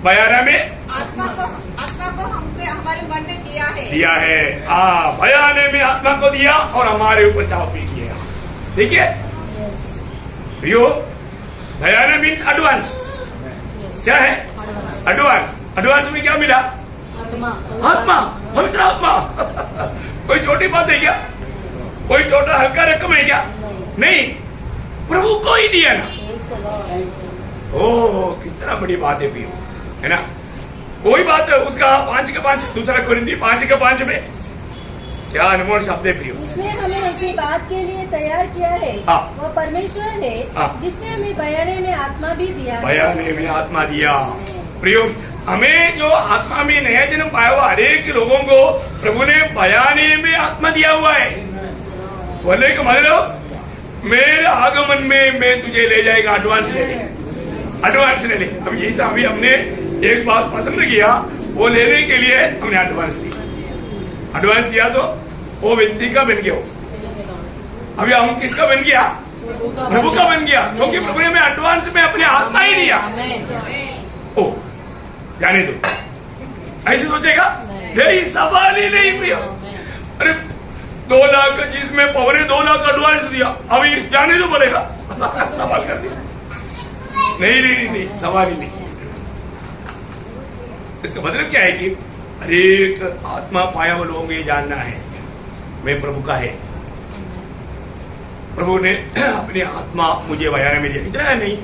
बयाना में आत्मा को हमारे मन में दिया है। बयाने में आत्मा को दिया और हमारे ऊपर छाप भी किया। देखिए बयाना मीन्स एडवांस। क्या है एडवांस? एडवांस में क्या मिला? आत्मा, पवित्र आत्मा। कोई छोटी बात है क्या? कोई छोटा हल्का रकम है क्या? नहीं, प्रभु को ही दिया ना। ओह कितना बड़ी बात है प्रियो, है ना? कोई बात है उसका 5:5 दूसरा कुरिन्दी 5:5 में क्या अनमोल शब्द है प्रियो। इसने हमें ऐसी बात के लिए तैयार किया है। वह परमेश्वर है जिसने हमें बयाने में आत्मा भी दिया। बयाने में आत्मा दिया। प्रियो हमें जो आत्मा में नया जन्म पाया हुआ हर एक लोगों को प्रभु ने बयाने में आत्मा दिया हुआ है। बोले का मतलब मेरे आगमन में मैं तुझे ले जाएगा। एडवांस ले ले, एडवांस ले ले। अब यही से अभी हमने एक बात पसंद किया, वो लेने के लिए हमने एडवांस दिया। एडवांस दिया तो वो व्यक्ति का बन गया। अभी हम किसका बन गया? प्रभु का बन गया, क्योंकि प्रभु ने हमें एडवांस में अपने आत्मा ही दिया। ओ जाने दो, ऐसे सोचेगा? नहीं, सवाल ही नहीं प्रियो। अरे 2 लाख जिसमें पवन ने 2 लाख एडवांस दिया, अभी जाने दो बोलेगा? सवाल कर दिया। नहीं, सवाल ही नहीं। इसका मतलब क्या है कि हर एक आत्मा पाया हुआ लोगों को ये जानना है मैं प्रभु का है। प्रभु ने अपनी आत्मा मुझे बयाने में दिया, इतना नहीं,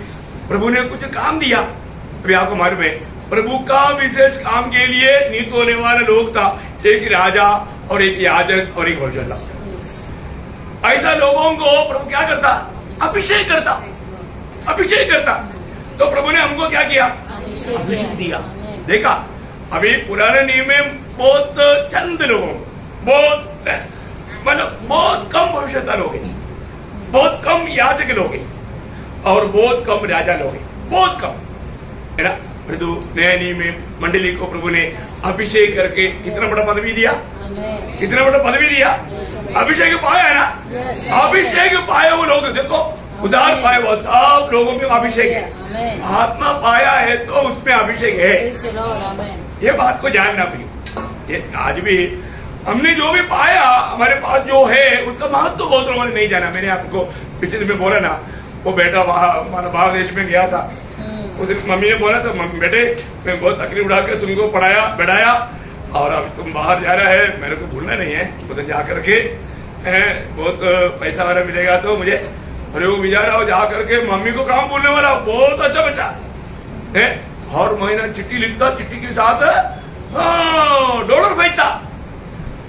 प्रभु ने कुछ काम दिया। अभी आपको मालूम है, प्रभु का विशेष काम के लिए नीति होने वाले लोग था, एक राजा और एक याजक और एक भविष्यद्वक्ता। ऐसा लोगों को प्रभु क्या करता? अभिषेक करता। तो प्रभु ने हमको क्या किया? अभिषेक दिया। देखा, अभी पुराने नियम में बहुत चंद लोगों, बहुत मतलब बहुत कम भविष्यद्वक्ता लोग हैं, बहुत कम याजक लोग हैं और बहुत कम राजा लोग हैं, बहुत कम, है ना। परंतु नया नियम में मंडली को प्रभु ने अभिषेक करके कितना बड़ा पदवी दिया? कितना बड़ा पदवी दिया? अभिषेक पाया है ना। अभिषेक पाए वो लोग, देखो उदार पाए वो सब लोगों में अभिषेक है। आत्मा पाया है तो उसमें अभिषेक है। ये बात को जानना भी, ये आज भी हमने जो भी पाया हमारे पास जो है उसका महत्व तो बहुत लोगों ने नहीं जाना। मैंने आपको पिछले दिन में बोला ना, वो बेटा वहां बाहर देश में गया था, उस मम्मी ने बोला था, बेटे मैं बहुत तकलीफ उठा के तुमको पढ़ाया बढ़ाया और अब तुम बाहर जा रहा है, मेरे को भूलना नहीं है, उधर जा करके बहुत पैसा वाला मिलेगा तो मुझे, अरे वो जा रहा हो जा करके मम्मी को काम बोलने वाला बहुत अच्छा बच्चा है, हर महीना चिट्ठी लिखता, चिट्ठी के साथ $1 भेजता।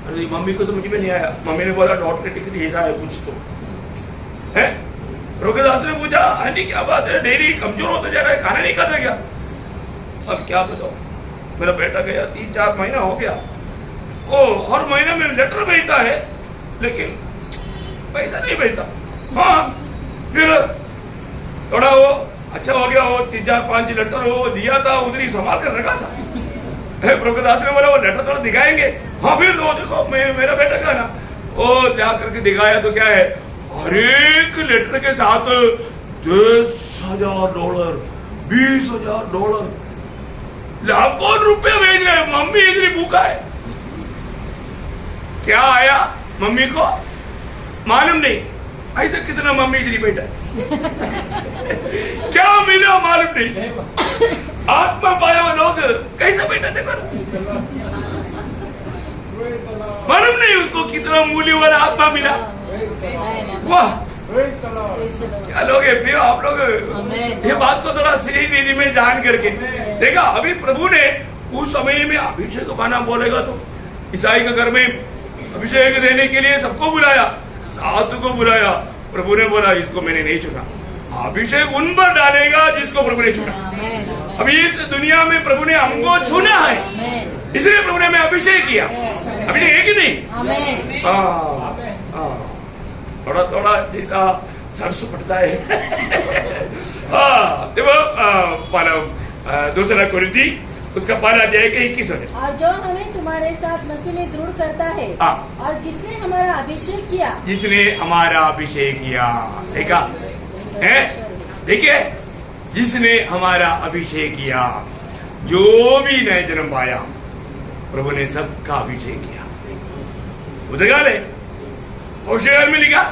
अरे मम्मी को समझ में नहीं आया, मम्मी ने बोला डॉक्टर ऐसा है कुछ तो है। रोकेदास ने पूछा, आंटी क्या बात है, डेली कमजोर होता जा रहा है, खाना नहीं खाता क्या? अब क्या बताओ, मेरा बेटा गया 3-4 महीना हो गया, ओ हर महीना में लेटर भेजता है लेकिन पैसा नहीं भेजता। हाँ, फिर थोड़ा वो अच्छा हो गया, वो 3-4-5 लेटर वो दिया था, उधर ही संभाल कर रखा था। रोकेदास ने बोला वो लेटर थोड़ा दिखाएंगे। हाँ, फिर वो देखो मेरा बेटा का ना, वो जा करके दिखाया तो क्या है, हर एक लेटर के साथ $10,000, $20,000, लाखों रुपए भेज रहे। मम्मी इतनी भूखा है, क्या आया मम्मी को मालूम नहीं। ऐसा कितना मम्मी इतनी बैठा क्या मिला मालूम नहीं। आत्मा पाया हुआ लोग कैसे बैठा थे, मालूम नहीं उसको कितना मूल्य वाला आत्मा मिला। वाह, क्या लोग है प्रियो, आप लोग ये बात को थोड़ा सही विधि में जान करके देखा। अभी प्रभु ने उस समय में अभिषेक पाना बोलेगा तो ईसाई के घर में अभिषेक देने के लिए सबको बुलाया, 7 को बुलाया। प्रभु ने बोला इसको मैंने नहीं चुना, अभिषेक उन पर डालेगा जिसको प्रभु ने चुना। अभी इस दुनिया में प्रभु ने हमको चुना है, इसलिए प्रभु ने हमें अभिषेक किया। अभिषेक है कि नहीं? थोड़ा थोड़ा जैसा सरसों पड़ता है। देखो दूसरा कुरिन्थी उसका 12 अध्याय के 21 है। और जो हमें तुम्हारे साथ मसीह में दृढ़ करता है और जिसने हमारा अभिषेक किया, देखा है, देखिए जिसने हमारा अभिषेक किया, जो भी नए जन्म पाया प्रभु ने सबका अभिषेक किया। उदगाल है, औषधाल में लिखा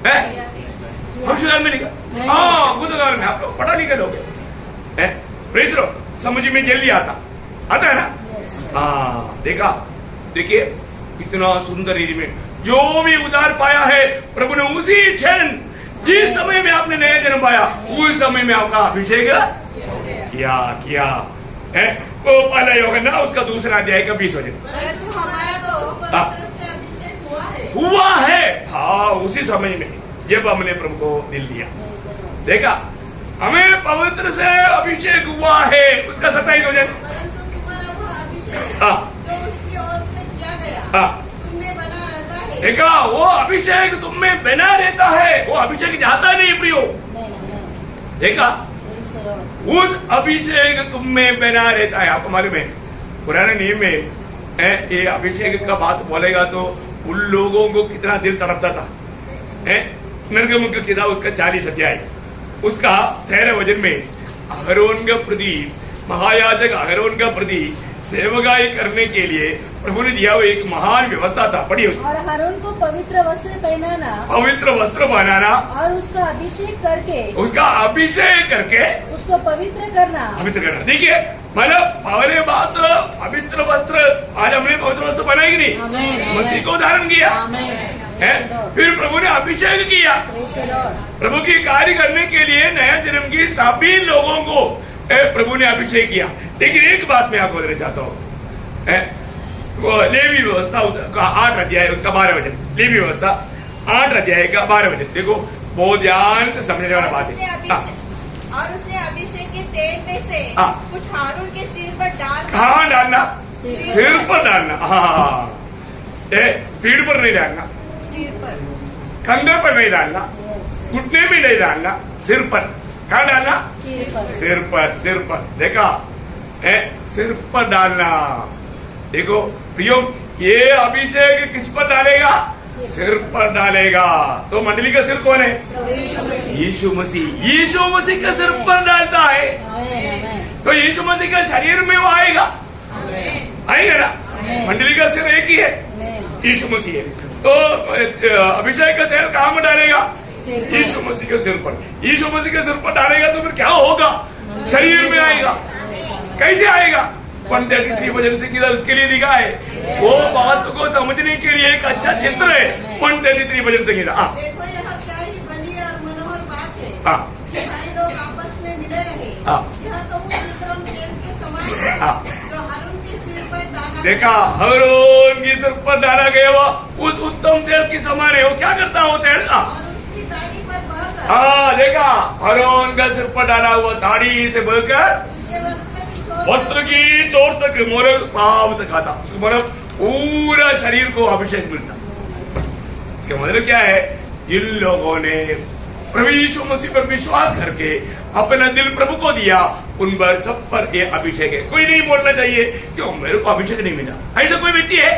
है, औषधाल में लिखा, हाँ उदगाल में। आप लोग पढ़ा लिखा लोग है, प्रेस लो, समझ में जल्दी आता है ना। हाँ, देखा, देखिए कितना सुंदर रीति में जो भी उद्धार पाया है प्रभु ने उसी क्षण, जिस समय में आपने नया जन्म पाया उस समय में आपका अभिषेक किया है। वो पहला यूहन्ना उसका 2 अध्याय का 20 वचन। हुआ है, हाँ उसी समय में जब हमने प्रभु को दिल दिया। देखा, हमें पवित्र से अभिषेक हुआ है, उसका 27 वचन। देखा, वो अभिषेक तुम में बना रहता है, वो अभिषेक जाता नहीं प्रियो। देखा, उस अभिषेक तुम में बना रहता है। आपको मालूम है पुराने नियम में ये अभिषेक का बात बोलेगा तो उन लोगों को कितना दिल तड़पता था। निर्गमन की किताब उसका 40 अध्याय उसका 13 वचन में अहरोन का प्रति, महायाजक अहरोन का प्रति सेवकाई करने के लिए प्रभु ने दिया हुआ एक महान व्यवस्था था। पढ़िए उसको। और हारून को पवित्र वस्त्र पहनाना, पवित्र वस्त्र बनाना और उसका अभिषेक करके, उसका अभिषेक करके उसको पवित्र करना। पवित्र करना। देखिए मतलब पहले बात पवित्र वस्त्र, आज हमने पवित्र वस्त्र बनाया कि नहीं? आमीन। मसीह को धारण किया है, फिर प्रभु ने अभिषेक किया। Praise the Lord. प्रभु की कार्य करने के लिए नया जन्म की सभी लोगों को प्रभु ने अभिषेक किया। लेकिन एक बात मैं आपको बताना चाहता हूँ, वो लेवी व्यवस्था का 8 अध्याय उसका 12 वचन, लेवी व्यवस्था 8 अध्याय का 12 वचन देखो, बहुत ध्यान से समझने वाला बात है। और उसने अभिषेक के तेल में से कुछ हारून के सिर पर कहाँ डालना? सिर पर डालना। हाँ, पीठ पर नहीं डालना, सिर पर, कंधे पर नहीं डालना, Yes. घुटने में नहीं डालना, सिर पर। कहाँ डालना? सिर पर। सिर पर। सिर पर देखा है, सिर पर डालना। देखो प्रियो, ये अभिषेक किस पर डालेगा? सिर पर डालेगा। तो मंडली का सिर कौन है? यीशु मसीह। यीशु मसीह का सिर पर डालता है, आमीन, आमीन। तो यीशु मसीह का शरीर में वो आएगा, आएगा ना? मंडली का सिर एक ही है, आमीन। यीशु मसीह है। तो अभिषेक का तेल कहाँ में डालेगा? सिर पर। यीशु मसीह के सिर पर। यीशु मसीह के सिर पर डालेगा तो फिर क्या होगा? शरीर में आएगा। कैसे आएगा? 133 वचन से किधर उसके लिए लिखा है, वो बात को समझने के लिए एक अच्छा चित्र है। 133 वचन से किधर। देखो यह क्या ही बड़ी और मनोहर बात है हाँ। कि भाई लोग आपस में मिले रहे। हाँ। यह तो उस उत्तम तेल के समान है हाँ। जो हारून के सिर पर डाला देखा, हारून के सिर पर डाला गया हुआ उस उत्तम तेल की समान है। वो क्या करता है वो तेल? और उसकी दाढ़ी पर बहकर हाँ, देखा, हारून का सिर पर डाला हुआ दाढ़ी से बहकर उसके वस्त्र की चोट तक, मोर पाव तक आता। मतलब पूरा शरीर को अभिषेक मिलता। इसका मतलब क्या है? जिन लोगों ने प्रभु यीशु मसीह पर विश्वास करके अपना दिल प्रभु को दिया, उन पर सब पर ये अभिषेक है। कोई नहीं बोलना चाहिए क्यों मेरे को अभिषेक नहीं मिला, ऐसा कोई व्यक्ति है?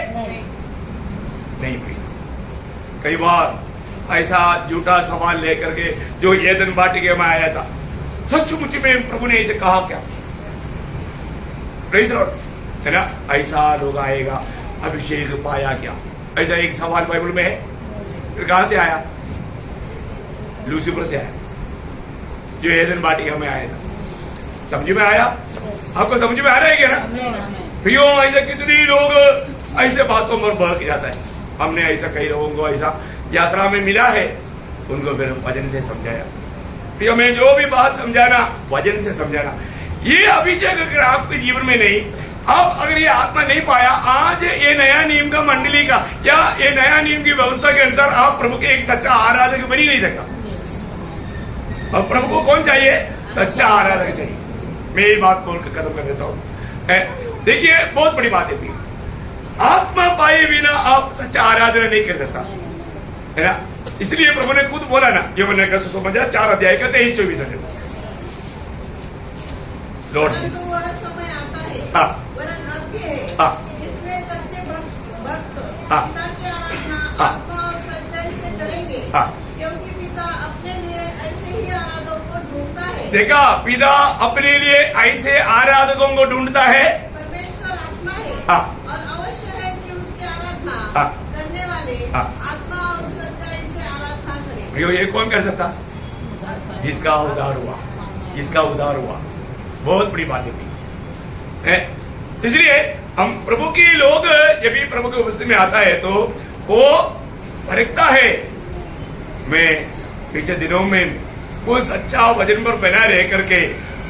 नहीं मिला। कई बार ऐसा झूठा सवाल लेकर के जो एदन वाटिका में आया था, सचमुच में प्रभु ने ऐसे कहा क्या? प्रेज़ लॉर्ड, है ना? ऐसा लोग आएगा, अभिषेक पाया क्या? ऐसा एक सवाल बाइबल में है। फिर कहां से आया? लूसीफर से आया, जो एदन वाटिका में आया था। समझ में आया? आपको समझ में आ रहा है क्या ना? प्रियो, ऐसे कितने लोग ऐसे बातों पर बहक जाता है। हमने ऐसा कई लोगों को ऐसा यात्रा में मिला है, उनको फिर वचन से समझाया। प्रियो, मैं जो भी बात समझाना, वचन से समझाना। ये अभिषेक अगर आपके जीवन में नहीं, अब अगर ये आत्मा नहीं पाया, आज ये नया नियम का मंडली का या ये नया नियम की व्यवस्था के अनुसार आप प्रभु के एक सच्चा आराधक बन ही नहीं सकता। अब प्रभु को कौन चाहिए? सच्चा आराधक चाहिए। मैं ये बात बोलकर खत्म कर देता हूँ। देखिए, बहुत बड़ी बात है, आत्मा पाए बिना आप सच्चा आराधना नहीं कर सकता, है ना? इसलिए प्रभु ने खुद बोला ना, यूहन्ना का सुसमाचार 4 अध्याय का 23-24 वचन। लॉर्ड परंतु वह समय आता है, हाँ। वरन अब भी है, हाँ। जिसमें सच्चे भक्त हाँ। पिता की आराधना हाँ। आत्मा और सच्चाई से करेंगे, हाँ। क्योंकि पिता अपने लिए ऐसे ही आराधकों को ढूंढता है। देखा, पिता अपने लिए ऐसे आराधकों को ढूंढता है। परमेश्वर आत्मा है, हाँ। और अवश्य है कि उसकी आराधना हाँ। करने वाले हाँ। आत्मा और सच्चाई से आराधना करें। प्रियो, ये कौन कर सकता? जिसका उद्धार हुआ, जिसका उद्धार हुआ। बहुत बड़ी बात है। इसलिए हम प्रभु के लोग जब भी प्रभु की उपस्थिति में आता है तो वो भटकता है। मैं पिछले दिनों में वो सच्चा वचन पर बना रह करके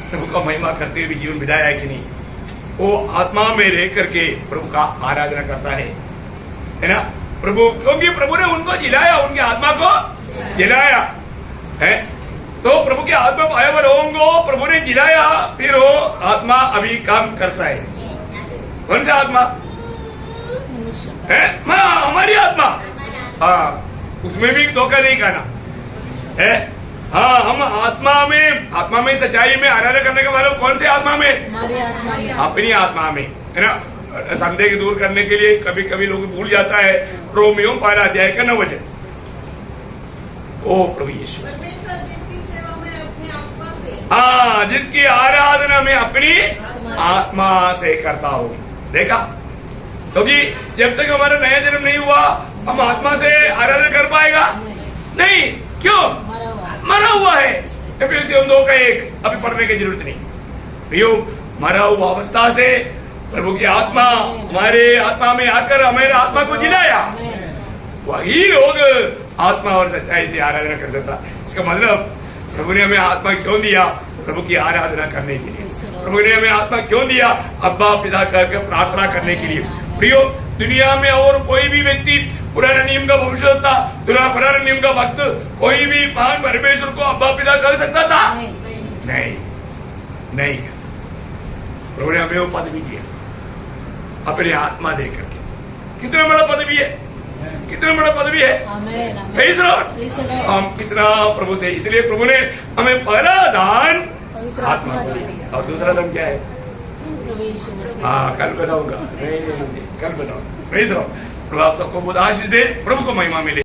प्रभु का महिमा करते हुए जीवन बिताया है कि नहीं? वो आत्मा में रह करके प्रभु का आराधना करता है ना? प्रभु, क्योंकि प्रभु ने उनको जिलाया, उनकी आत्मा को जिलाया है। तो प्रभु के आत्मा पाए हुए लोगों को प्रभु ने जिलाया, फिर वो आत्मा अभी काम करता है। कौन सा आत्मा है? हमारी आत्मा। हाँ, उसमें भी धोखा नहीं खाना है। हाँ, हम आत्मा में सच्चाई में आराधना करने का मतलब कौन से आत्मा में? अपनी आत्मा में, है ना? संदेह दूर करने के लिए कभी कभी लोग भूल जाता है। रोमियो 12 अध्याय का 9 वचन। ओ प्रभु यीशु, परमेश्वर जिसकी सेवा में अपनी आत्मा से हाँ, जिसकी आराधना मैं अपनी आत्मा से करता हूँ। देखा, क्योंकि जब तक हमारा नया जन्म नहीं हुआ हम आत्मा से आराधना कर पाएगा नहीं। क्यों? मरा हुआ है। फिर से हम दो का एक, अभी पढ़ने की जरूरत नहीं। प्रियो, मरा हुआ अवस्था से प्रभु की आत्मा हमारे आत्मा में आकर हमारे आत्मा को जिलाया। वही लोग आत्मा और सच्चाई से आराधना कर सकता। इसका मतलब प्रभु ने हमें आत्मा क्यों दिया? प्रभु की आराधना करने के लिए। प्रभु ने हमें आत्मा क्यों दिया? अब्बा पिता करके प्रार्थना करने के लिए। प्रियो, दुनिया में और कोई भी व्यक्ति पुराने नियम का भविष्यवक्ता, पुराने नियम का भक्त, कोई भी महान परमेश्वर को अब्बा पिता कर सकता था? नहीं, नहीं कर सकता। प्रभु ने हमें वो पद भी दिया अपनी आत्मा दे करके। कितना बड़ा पद भी है, कितना बड़ा पद भी है। Praise Lord। हम कितना प्रभु से, इसलिए प्रभु ने हमें पहला दान आत्मा को दिया। और दूसरा दान क्या है? हाँ, कल बताऊंगा। नहीं, कल बताऊंगा। Praise Lord। प्रभु आप सबको बहुत आशीष दे, प्रभु को महिमा मिले।